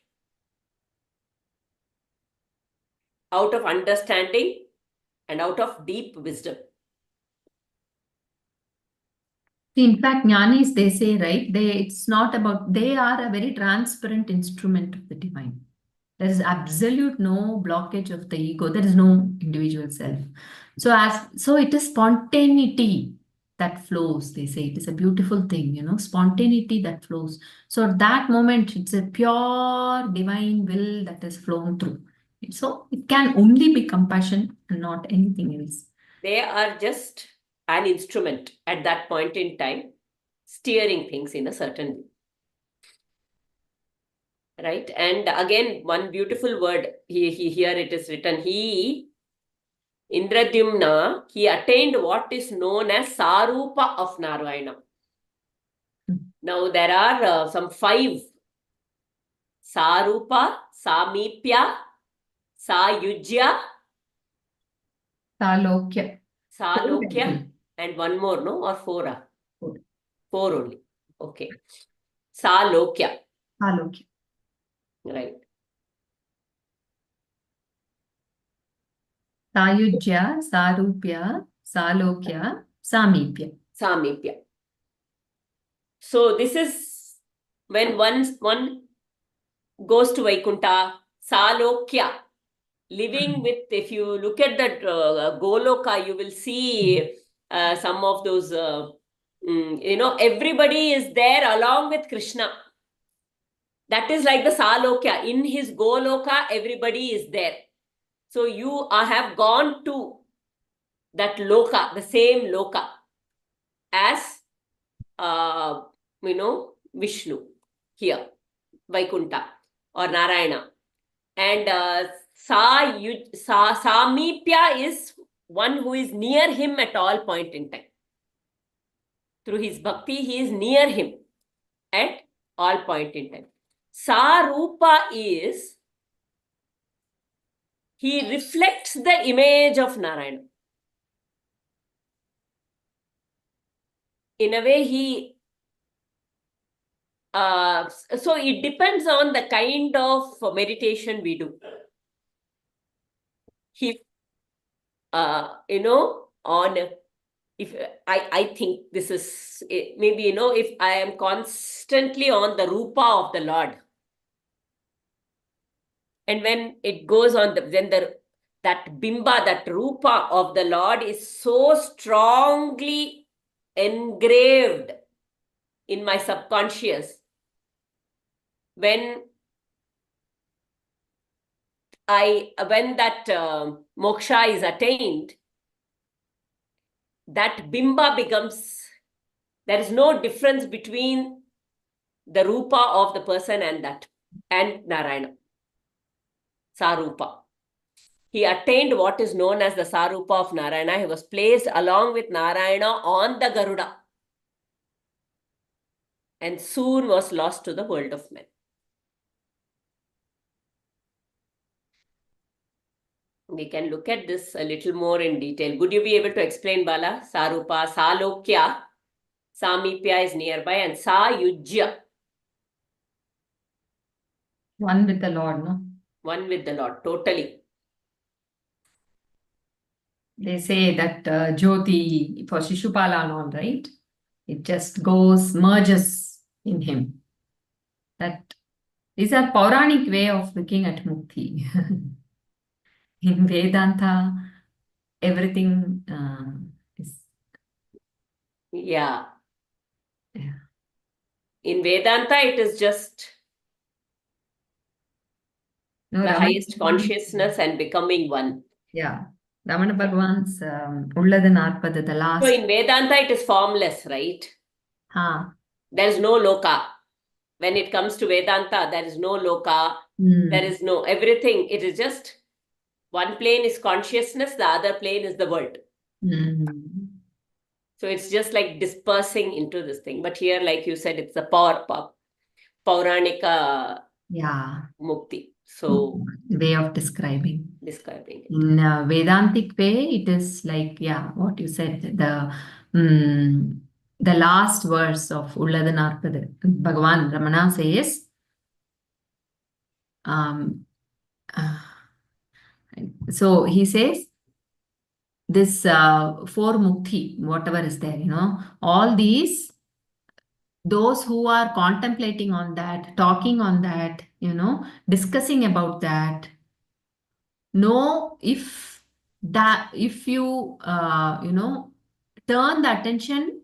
out of understanding, and out of deep wisdom. In fact, jnanis, they say, right, it's not about, they are a very transparent instrument of the divine. There is absolute no blockage of the ego. There is no individual self. So it is spontaneity that flows. They say it is a beautiful thing, spontaneity that flows. So at that moment, it's a pure divine will that is flown through. So it can only be compassion and not anything else. They are just an instrument at that point in time, steering things in a certain way. Right? And again, one beautiful word, here it is written, Indradyumna, he attained what is known as Sarupa of Narayana. Now there are some 5. Sarupa, Samipya, Sayujya, Salokya, and one more, no? Or 4? 4 only. Okay. Salokya. Right. Sayujya, Sarupya, Salokya, Samipya. Samipya. So this is when one goes to Vaikuntha, Salokya, living with, if you look at that Goloka, you will see some of those, everybody is there along with Krishna. That is like the Salokya. In his Goloka, everybody is there. So you have gone to that Loka, the same Loka as, Vishnu here, Vaikuntha or Narayana. And Samipya is one who is near him at all point in time. Through his bhakti, he is near him at all point in time. Sarupa is he reflects the image of Narayana. In a way, so it depends on the kind of meditation we do. If, if I think this is, maybe, if I am constantly on the Rupa of the Lord, and when it goes on, that Bimba, that Rupa of the Lord is so strongly engraved in my subconscious, when that moksha is attained, that Bimba becomes, there is no difference between the Rupa of the person and Narayana. Sarupa. He attained what is known as the Sarupa of Narayana. He was placed along with Narayana on the Garuda, and soon was lost to the world of men. We can look at this a little more in detail. Would you be able to explain, Bala? Sarupa, Salokya, Samipya is nearby, and Sayujya. One with the Lord, no? One with the Lord, totally. They say that Jyoti for Shishupala and all, right? It just merges in him. That is a Puranic way of looking at Mukti. In Vedanta, everything is... Yeah. Yeah. In Vedanta, it is just No, the Ramana highest consciousness and becoming one. Yeah. Ramana Bhagwan's Ulladu Narpadu, the last. So in Vedanta, it is formless, right? There is no loka. When it comes to Vedanta, there is no loka. There is no everything. It is just one plane is consciousness, the other plane is the world. So it's just like dispersing into this thing. But here, like you said, it's the Pauranika Mukti. So way of describing it. In a Vedantic way, it is like, what you said, the last verse of Ulladu Narpadu, Bhagavan Ramana says, so he says, this four mukti, whatever is there, all these, those who are contemplating on that, talking on that, discussing about that, know if you turn the attention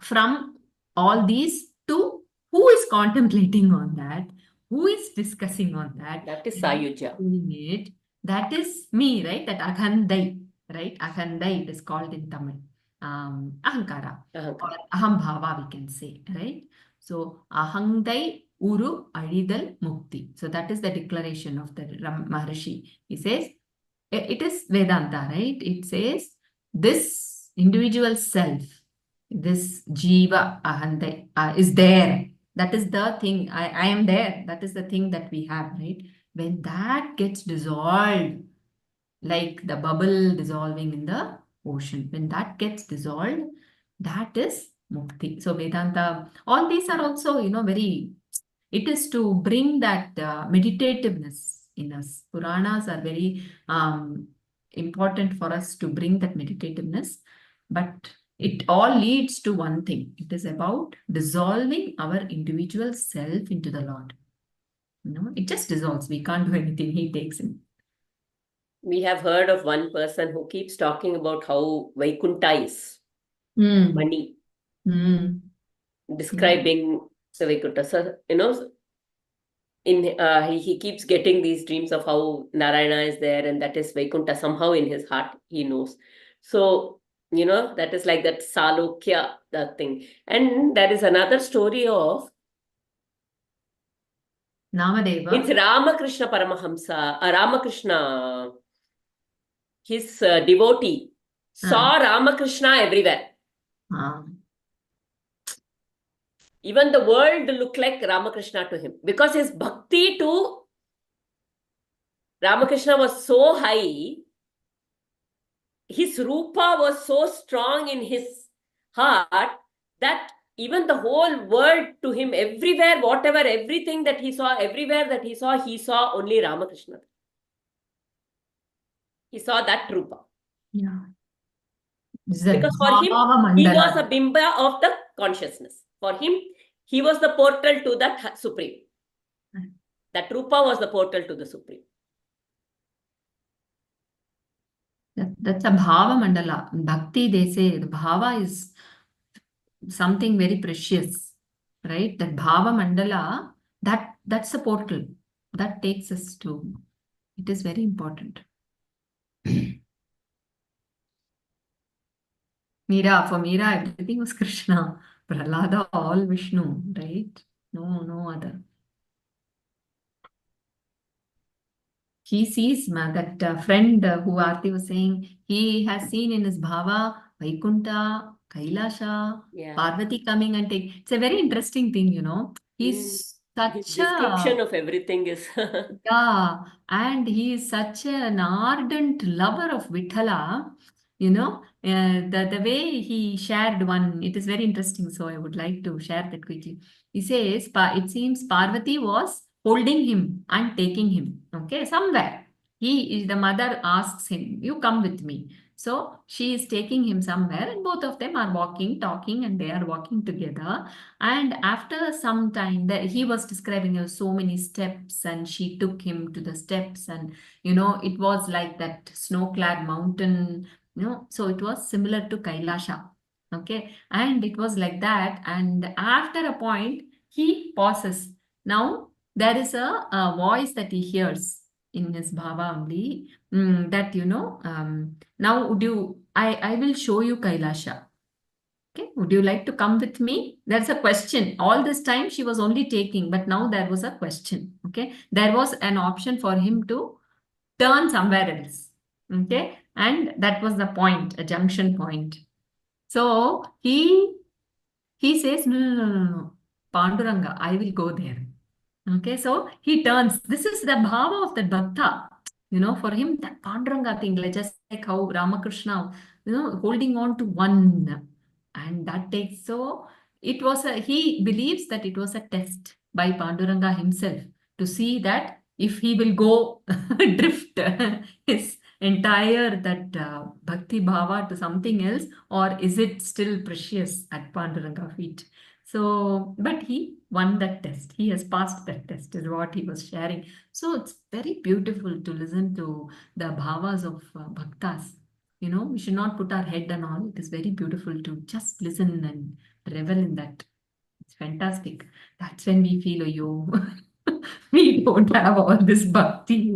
from all these to who is contemplating on that, who is discussing on that. That is Sayujya. That is me, right? That Akhandai, right? Akhandai, it is called in Tamil. Ahankara. Or Aham Bhava, we can say, right? So Ahandai Uru Aridal Mukti. So that is the declaration of the Maharishi. He says, it is Vedanta, right? It says, this individual self, this Jiva Ahandai is there. That is the thing. I am there. That is the thing that we have, right? When that gets dissolved, like the bubble dissolving in the ocean, when that gets dissolved, that is Mukti. So Vedanta, all these are also, it is to bring that meditativeness in us. Puranas are very important for us to bring that meditativeness, but it all leads to one thing. It is about dissolving our individual self into the Lord. It just dissolves. We can't do anything. He takes him. We have heard of one person who keeps talking about how Vaikuntha is money, describing the Vaikuntha. So, he keeps getting these dreams of how Narayana is there, and that is Vaikuntha. Somehow in his heart, he knows. So, that is like that Salokya, that thing. And there is another story of Namadeva. It's Ramakrishna Paramahamsa, Ramakrishna, his devotee, saw Ramakrishna everywhere. Even the world looked like Ramakrishna to him because his bhakti to Ramakrishna was so high, his rupa was so strong in his heart that even the whole world to him, everywhere, whatever, everything that he saw, everywhere that he saw only Ramakrishna. He saw that rupa. Yeah. This is a Because for him, Bhava he was a Mandala. bimba of the consciousness. For him, he was the portal to that Supreme. That rupa was the portal to the Supreme. That's a Bhava Mandala. Bhakti, they say the Bhava is something very precious, right? That Bhava Mandala, that's a portal that takes us to. It is very important. Meera, for Meera, everything was Krishna. Prahlada, all Vishnu, right? No other. He sees that friend who Aarti was saying, he has seen in his bhava Vaikunta, Kailasha, Yeah. Parvati coming and take. It's a very interesting thing, you know. He's His such description a of everything is yeah, and he is such an ardent lover of Vithala. You know, the way he shared one, it is very interesting. So I would like to share that quickly. He says, it seems Parvati was holding him and taking him. Okay, somewhere. The mother asks him, "You come with me." So she is taking him somewhere, and both of them are walking, talking, and they are walking together. And after some time, that he was describing so many steps, and she took him to the steps, and it was like that snow-clad mountain. So it was similar to Kailasha. Okay, and it was like that. And after a point, he pauses. Now there is a voice that he hears in his bhava only. That now I will show you Kailasha. Okay, would you like to come with me? That's a question. All this time she was only taking, but now there was a question. Okay, there was an option for him to turn somewhere else. Okay, and that was the point, a junction point. So he says, no, no, no, no, no, Panduranga, I will go there. Okay, so he turns. This is the bhava of the bhakta. For him, that Panduranga thing, like just like how Ramakrishna, holding on to one. And that takes, so he believes that it was a test by Panduranga himself to see that if he will go drift his entire that bhakti bhava to something else, or is it still precious at Panduranga feet? So, but he won that test. He has passed that test, is what he was sharing. So it's very beautiful to listen to the bhavas of bhaktas. We should not put our head and all. It is very beautiful to just listen and revel in that. It's fantastic. That's when we feel, oh, yo, we don't have all this bhakti,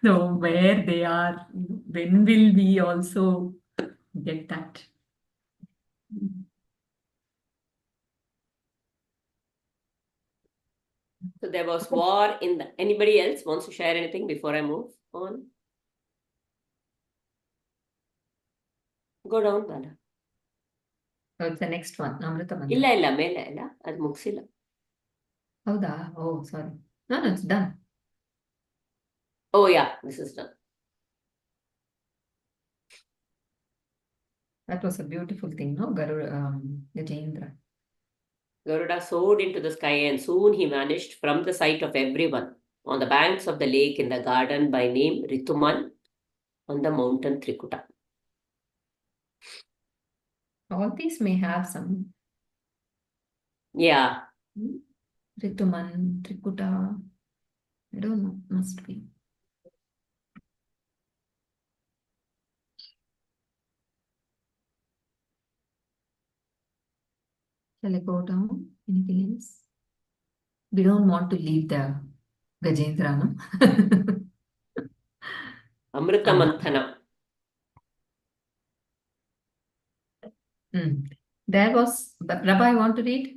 So where they are, when will we also get that? So there was war in the... Anybody else wants to share anything before I move on? Go down, Bala. So it's the next one, Amrita Mantra. ಇಲ್ಲ ಮೇಲೆ ಇಲ್ಲ ಅದು ಮುಗಿಸಿಲ್ಲ. ಹೌದಾ? Oh, sorry. No, it's done. Oh yeah, this is done. That was a beautiful thing, no? Gajendra. Garuda soared into the sky and soon he vanished from the sight of everyone on the banks of the lake in the garden by name Rituman on the mountain Trikuta. All these may have some. Yeah. Rituman, Trikuta. I don't know, must be. Shall I go down? Anything else? We don't want to leave the Gajendra, no? Amrita Manthana. There was, Rabbi, you want to read?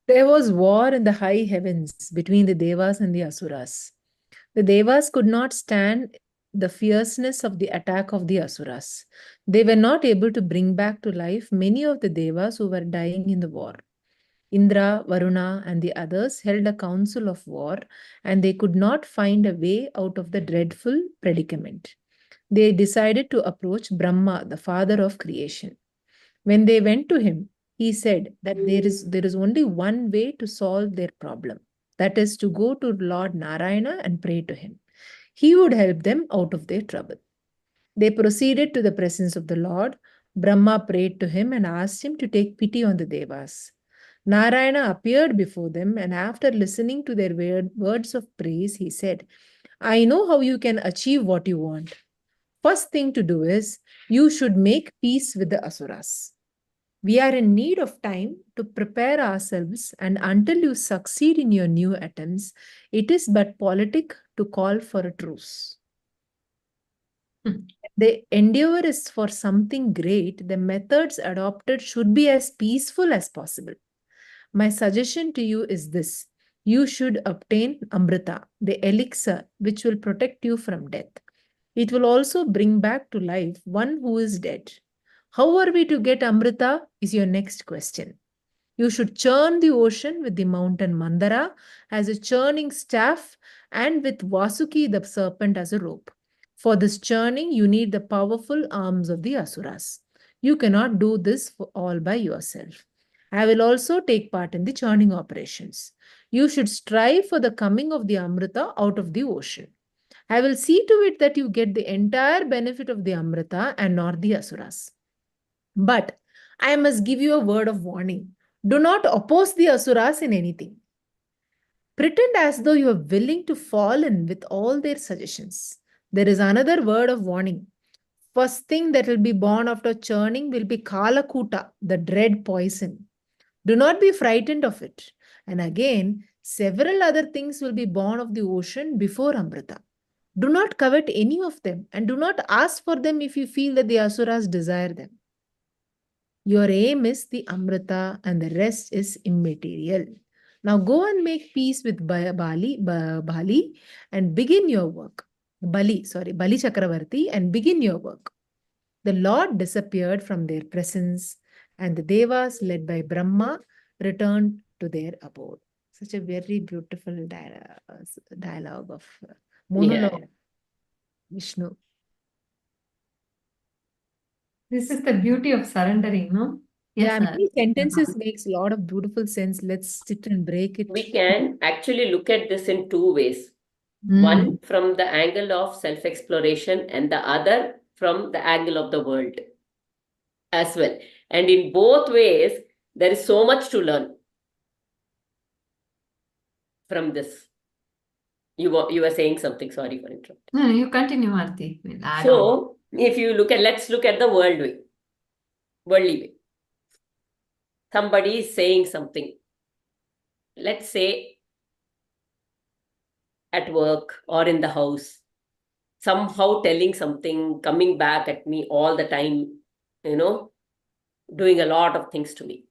There was war in the high heavens between the Devas and the Asuras. The Devas could not stand the fierceness of the attack of the Asuras. They were not able to bring back to life many of the Devas who were dying in the war. Indra, Varuna, and the others held a council of war, and they could not find a way out of the dreadful predicament. They decided to approach Brahma, the father of creation. When they went to him, he said that there is only one way to solve their problem. That is to go to Lord Narayana and pray to him. He would help them out of their trouble. They proceeded to the presence of the Lord. Brahma prayed to him and asked him to take pity on the Devas. Narayana appeared before them, and after listening to their words of praise, he said, I know how you can achieve what you want. First thing to do is you should make peace with the Asuras. We are in need of time to prepare ourselves, and until you succeed in your new attempts, it is but politic to call for a truce. The endeavor is for something great. The methods adopted should be as peaceful as possible. My suggestion to you is this. You should obtain Amrita, the elixir which will protect you from death. It will also bring back to life one who is dead. How are we to get Amrita is your next question. You should churn the ocean with the mountain Mandara as a churning staff and with Vasuki the serpent as a rope. For this churning, you need the powerful arms of the Asuras. You cannot do this all by yourself. I will also take part in the churning operations. You should strive for the coming of the Amrita out of the ocean. I will see to it that you get the entire benefit of the Amrita and not the Asuras. But I must give you a word of warning. Do not oppose the Asuras in anything. Pretend as though you are willing to fall in with all their suggestions. There is another word of warning. First thing that will be born after churning will be Kalakuta, the dread poison. Do not be frightened of it. And again, several other things will be born of the ocean before Amrita. Do not covet any of them, and do not ask for them if you feel that the Asuras desire them. Your aim is the Amrita, and the rest is immaterial. Now go and make peace with Bali and begin your work. Bali Chakravarti, and begin your work. The Lord disappeared from their presence, and the Devas, led by Brahma, returned to their abode. Such a very beautiful dialogue of monologue. Yeah. Vishnu. This is the beauty of surrendering, no? Yeah, Yes, many sentences makes a lot of beautiful sense. Let's sit and break it. We can actually look at this in two ways. Mm. One from the angle of self-exploration and the other from the angle of the world as well. And in both ways, there is so much to learn from this. You were saying something, sorry for interrupting. No, you continue, Aarti. We'll add on. So, if you look at, let's look at the worldly way. Somebody is saying something. Let's say at work or in the house, somehow telling something, coming back at me all the time, doing a lot of things to me.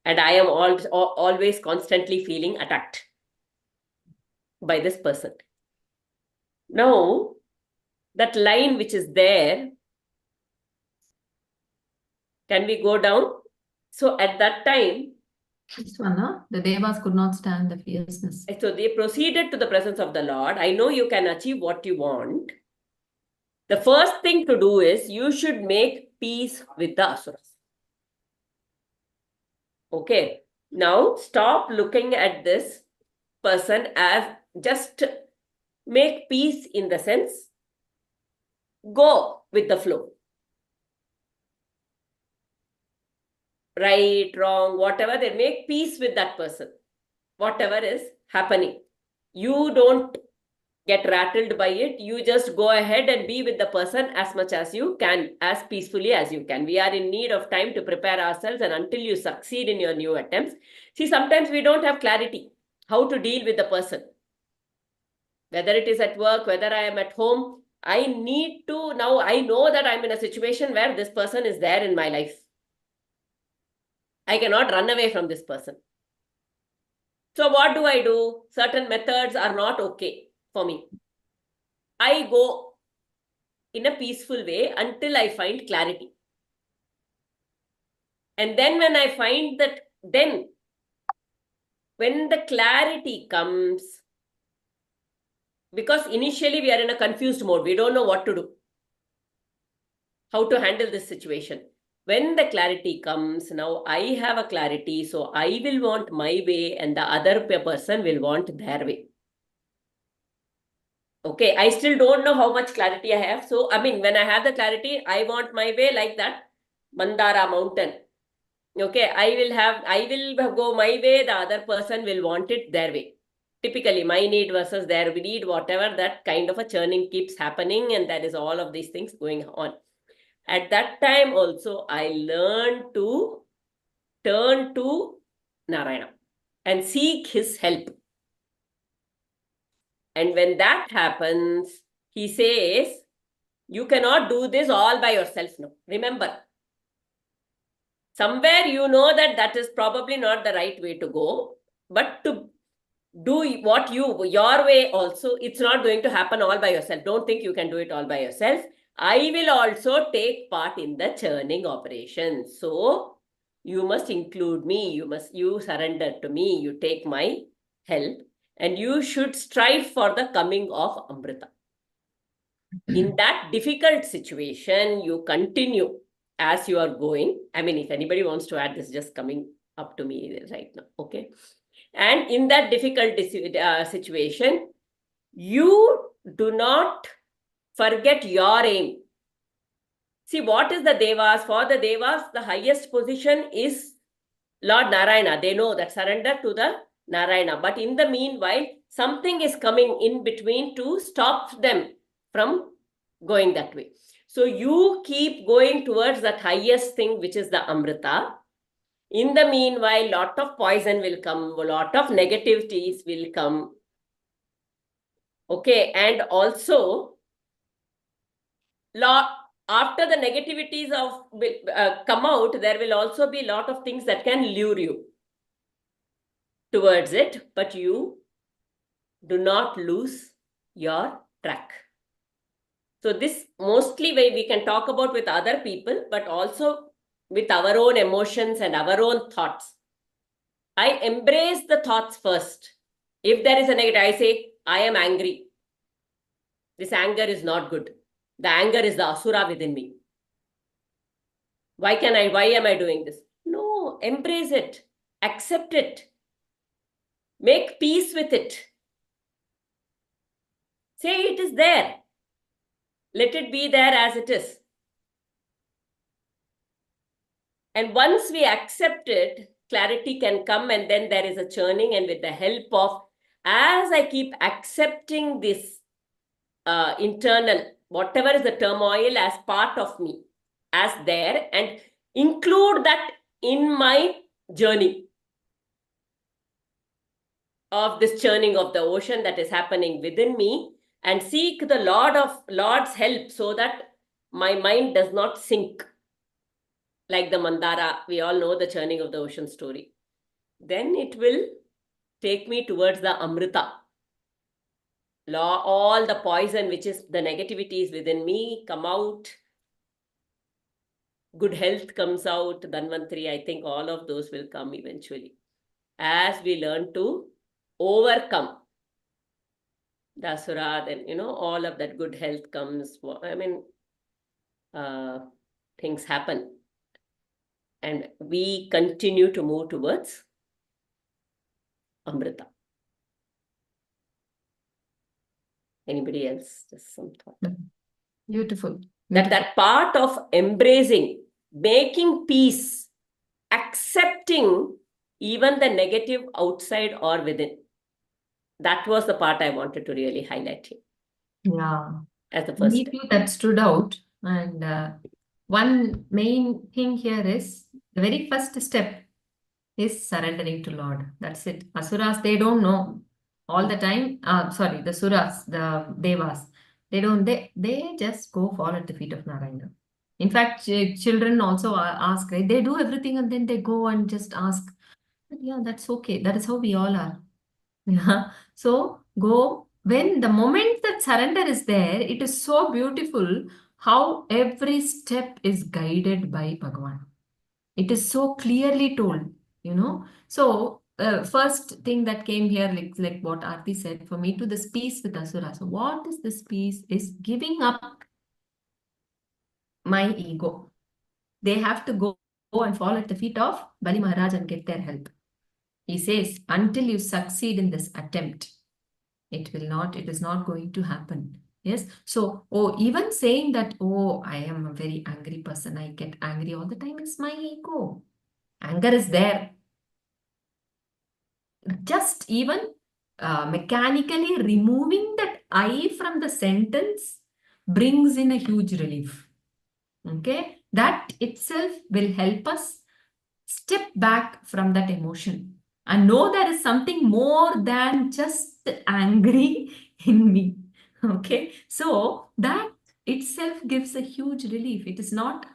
And I am always constantly feeling attacked by this person. Now, that line which is there, can we go down? So at that time, This one, no? The Devas could not stand the fierceness. so they proceeded to the presence of the Lord. I know you can achieve what you want. The first thing to do is you should make peace with the Asuras. Okay. Now stop looking at this person as just make peace in the sense, go with the flow. Right, wrong, whatever, they make peace with that person. Whatever is happening. You don't get rattled by it. You just go ahead and be with the person as much as you can, as peacefully as you can. We are in need of time to prepare ourselves, and until you succeed in your new attempts. See, sometimes we don't have clarity how to deal with the person. Whether it is at work, whether I am at home, I need to, now I know that I'm in a situation where this person is there in my life. I cannot run away from this person. So what do I do? Certain methods are not okay for me. I go in a peaceful way until I find clarity. And then when I find that then when the clarity comes, because initially we are in a confused mode, we don't know what to do, how to handle this situation. When the clarity comes, now I have a clarity, so I will want my way and the other person will want their way. Okay, I still don't know how much clarity I have. So, I mean, when I have the clarity, I want my way like that Mandara mountain. Okay, I will go my way, the other person will want it their way. Typically, my need versus their need, whatever, that kind of a churning keeps happening, and that is all of these things going on. At that time also, I learned to turn to Narayana and seek his help. And when that happens, he says, you cannot do this all by yourself. No, remember, somewhere you know that that is probably not the right way to go, but to do what your way also, it's not going to happen all by yourself. Don't think you can do it all by yourself. I will also take part in the churning operation. So you must include me. You surrender to me. You take my help, and you should strive for the coming of Amrita. In that difficult situation, you continue as you are going. I mean, if anybody wants to add this, just coming up to me right now. Okay. And in that difficult situation, you do not forget your aim. See, what is the Devas? For the Devas, the highest position is Lord Narayana. They know that surrender to the Narayana. But in the meanwhile, something is coming in between to stop them from going that way. So you keep going towards that highest thing, which is the Amrita. In the meanwhile, lot of poison will come, a lot of negativities will come. Okay, and also, after the negativities come out, there will also be a lot of things that can lure you towards it, but you do not lose your track. So this mostly we can talk about with other people, but also with our own emotions and our own thoughts. I embrace the thoughts first. If there is a negative, I say, I am angry. This anger is not good. The anger is the asura within me. Why am I doing this? No, embrace it. Accept it. Make peace with it. Say it is there. Let it be there as it is. And once we accept it, clarity can come, and then there is a churning, and with the help of, as I keep accepting this internal, whatever is the turmoil as part of me, as there, and include that in my journey of this churning of the ocean that is happening within me, and seek the Lord's help so that my mind does not sink. Like the Mandara, we all know the churning of the ocean story. Then it will take me towards the Amrita. All the poison, which is the negativities within me, come out. Good health comes out. Dhanvantari, I think all of those will come eventually. As we learn to overcome the asura, then, all of that good health comes. I mean, things happen. And we continue to move towards Amrita. Anybody else? Just some thought. Beautiful. That part of embracing, making peace, accepting even the negative outside or within. That was the part I wanted to really highlight here. Yeah. As the first Me step. too, that stood out. And one main thing here is the very first step is surrendering to Lord. That's it. Asuras, they don't know all the time. Sorry, the Suras, the Devas, they just go fall at the feet of Narayana. In fact, children also ask, right? They do everything and then they go and just ask. But yeah, that's okay. That is how we all are. Yeah. So go when the moment that surrender is there, it is so beautiful how every step is guided by Bhagavan. It is so clearly told. you know. So first thing that came here, like what Aarti said, for me to this peace with Asura. So what is this peace? Is giving up my ego. They have to go and fall at the feet of Bali Maharaj and get their help. He says, until you succeed in this attempt, it is not going to happen. Yes. So, even saying that, I am a very angry person, I get angry all the time, is my ego. Anger is there. Just even mechanically removing that I from the sentence brings in a huge relief. Okay. That itself will help us step back from that emotion and know there is something more than just angry in me. Okay. So that itself gives a huge relief. It is not,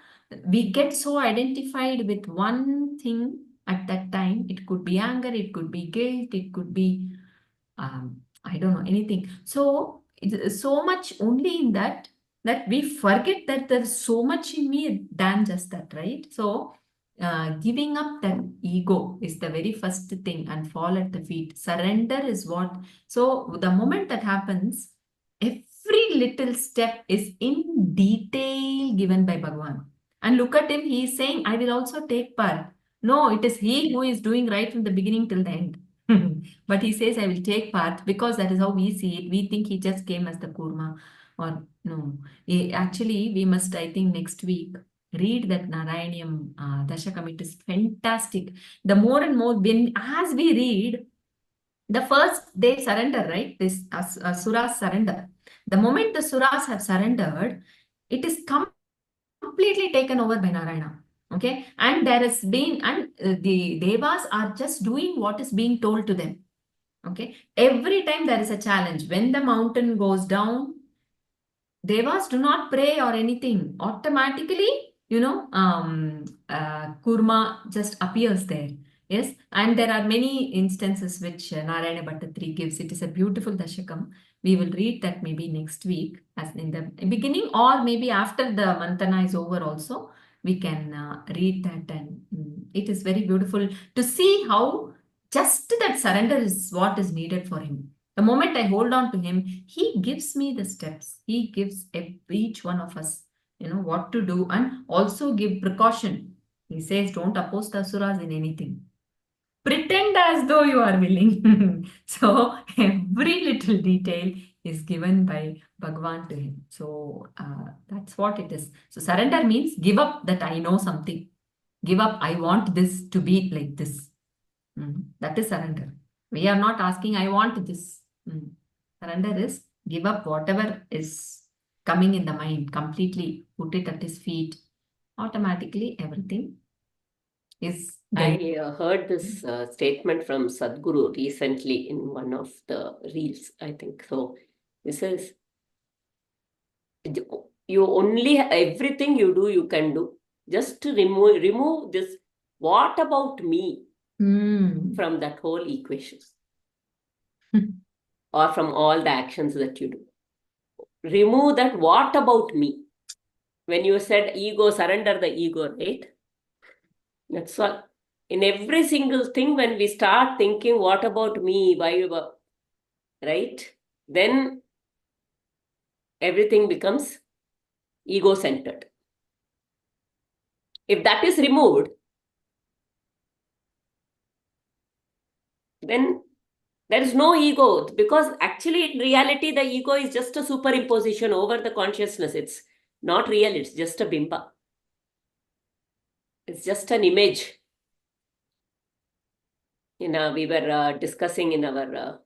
we get so identified with one thing at that time. It could be anger, it could be guilt, it could be, I don't know, anything. So it's so much only in that we forget that there's so much in me than just that, right? So giving up that ego is the very first thing and fall at the feet. Surrender is what. So the moment that happens, every little step is in detail given by Bhagavan. And look at him, he is saying, I will also take part. No, it is he who is doing right from the beginning till the end. But he says, I will take part because that is how we see it. We think he just came as the kurma, or no. Actually, we must, I think, next week read that Narayaniam Dashakam. It is fantastic. The more and more, as we read, the first they surrender, right? This Suras surrender. The moment the Suras have surrendered, it is completely taken over by Narayana. Okay. And there has been, and the Devas are just doing what is being told to them. Okay. Every time there is a challenge, when the mountain goes down, Devas do not pray or anything. Automatically, Kurma just appears there. Yes. And there are many instances which Narayana Bhattatri gives. It is a beautiful Dashakam. We will read that maybe next week, as in the beginning, or maybe after the Mantana is over also. We can read that, and it is very beautiful to see how just that surrender is what is needed for him. The moment I hold on to him, he gives me the steps. He gives each one of us, what to do, and also give precaution. He says, don't oppose the asuras in anything. Pretend as though you are willing. So every little detail is given by Bhagavan to him. So that's what it is. So surrender means give up that I know something. Give up, I want this to be like this. That is surrender. We are not asking, I want this. Surrender is give up whatever is coming in the mind, completely put it at his feet. Automatically, everything is I heard this statement from Sadhguru recently in one of the reels, I think. So he says, you only, everything you do, you can do. Just to remove this, what about me, from that whole equation. Or from all the actions that you do. Remove that, what about me? When you said ego, surrender the ego, right? That's all. In every single thing, when we start thinking, what about me? Why, right? Then everything becomes ego-centered. If that is removed, then there is no ego, because actually in reality, the ego is just a superimposition over the consciousness. It's not real. It's just a bimba. It's just an image. We were discussing in our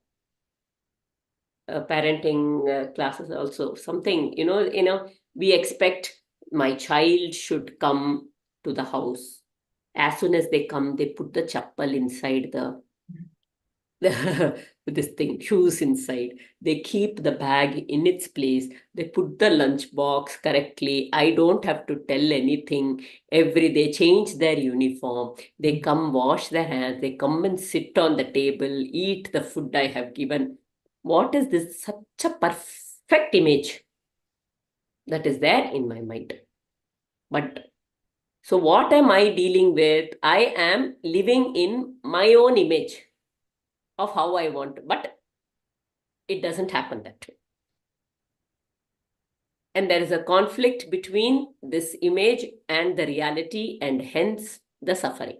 parenting classes also something, we expect my child should come to the house. As soon as they come, they put the chappal inside this thing, shoes inside. They keep the bag in its place. They put the lunch box correctly. I don't have to tell anything. They change their uniform. They come wash their hands. They come and sit on the table, eat the food I have given. What is this? Such a perfect image that is there in my mind. But So what am I dealing with? I am living in my own image of how I want, but it doesn't happen that way. And there is a conflict between this image and the reality, and hence the suffering,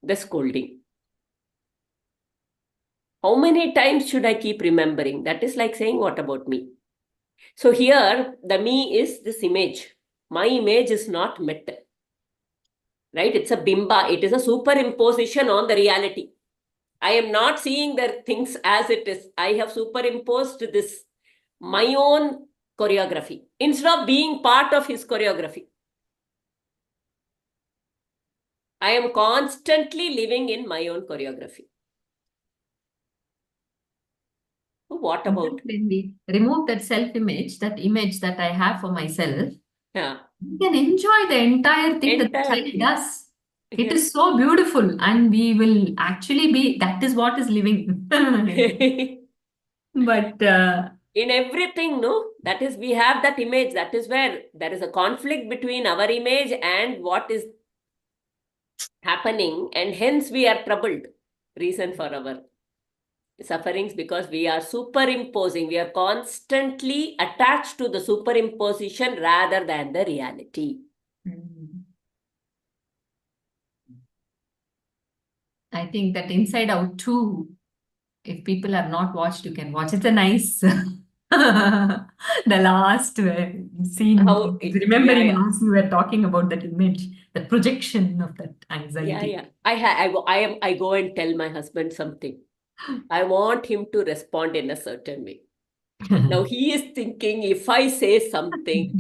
the scolding. How many times should I keep remembering? That is like saying, what about me? So here, the me is this image. My image is not met. Right? It's a bimba. It is a superimposition on the reality. I am not seeing the things as it is. I have superimposed this, my own choreography, instead of being part of his choreography. I am constantly living in my own choreography. So what about? When we remove that self-image, that image that I have for myself, Yeah. we can enjoy the entire thing that the child Entirely. does. It Yeah. is so beautiful, and we will actually be, that is what is living. But In everything, no? That is, we have that image. That is where there is a conflict between our image and what is happening, and hence we are troubled. Reason for our sufferings, because we are superimposing. We are constantly attached to the superimposition rather than the reality. I think that Inside Out too, if people have not watched, you can watch. It's a nice, the last scene, How it, remembering as you were talking about that image, the projection of that anxiety. I go and tell my husband something. I want him to respond in a certain way. Now he is thinking, if I say something,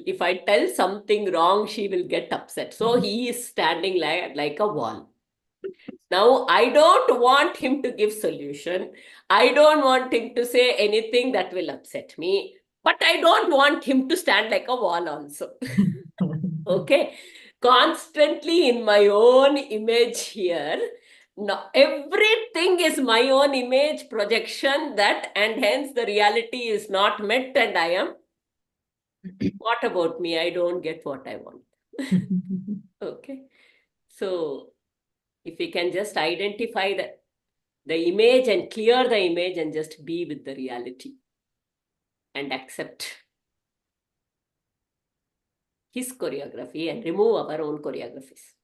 if I tell something wrong, she will get upset. So he is standing like a wall. Now I don't want him to give solution. I don't want him to say anything that will upset me. But I don't want him to stand like a wall also. Okay. Constantly in my own image here. Now, everything is my own image projection, that, and hence the reality is not met, and I am, what about me? I don't get what I want. Okay. So if we can just identify the image and clear the image and just be with the reality and accept his choreography and remove our own choreographies,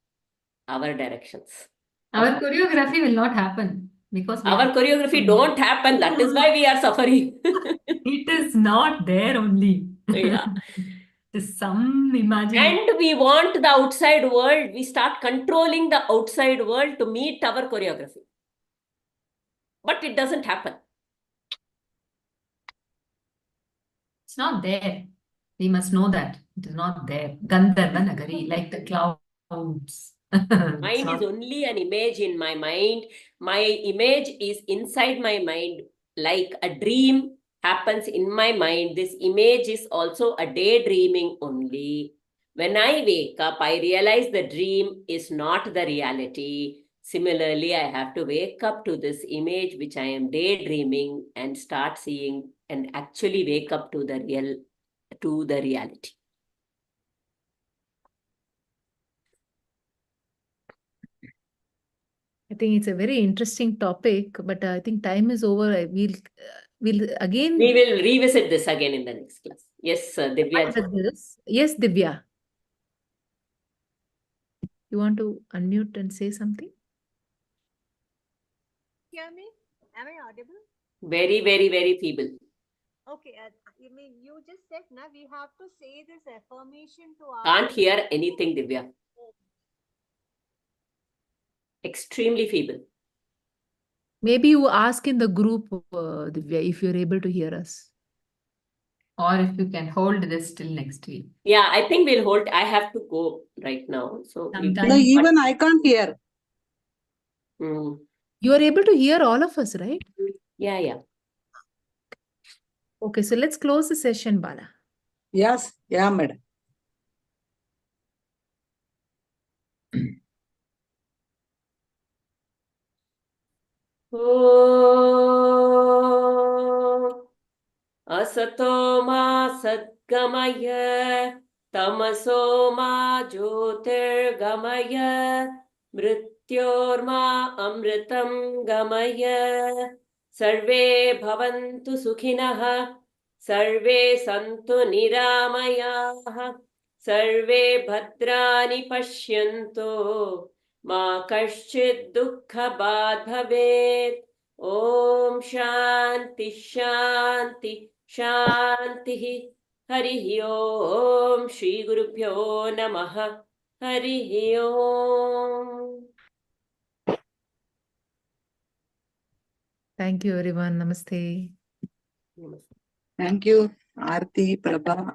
our directions. Our choreography will not happen because we Our are. choreography don't happen. That is why we are suffering. It is not there only. Yeah. There's some imagination. And we want the outside world. We start controlling the outside world to meet our choreography. But it doesn't happen. It's not there. We must know that it is not there. Gandharva Nagari, like the clouds. Mind is only an image in my mind. My image is inside my mind, like a dream happens in my mind. This image is also a daydreaming only. When I wake up, I realize the dream is not the reality. Similarly, I have to wake up to this image which I am daydreaming and start seeing, and actually wake up to the reality. I think it's a very interesting topic, but I think time is over. We'll again. We will revisit this again in the next class. Yes, Divya. Yes, Divya. You want to unmute and say something? Hear me? Am I audible? Very, very, very feeble. Okay, you mean you just said now we have to say this affirmation to our. Can't hear anything, Divya. Extremely feeble. Maybe you ask in the group, Divya, if you're able to hear us. Or if you can hold this till next week. Yeah, I think we'll hold. I have to go right now. So No, even I can't hear. You are able to hear all of us, right? Yeah. Okay, so let's close the session, Bala. Yes, yeah, madam. Asato ma sadgamaya तमसो मा ज्योतिर्गमय मृत्योर्मा अमृतं गमय सर्वे भवन्तु सुखिनः सर्वे सन्तु निरामयाः सर्वे भद्राणि पश्यन्तु मा कश्चित् दुःखभाग् भवेत् ॐ शान्ति शान्ति शान्तिः हरिः ॐ श्रीगुरुभ्यो नमः हरिः ॐ Thank you, everyone. Namaste. Thank you, Aarti, Prabha,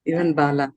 even Bala.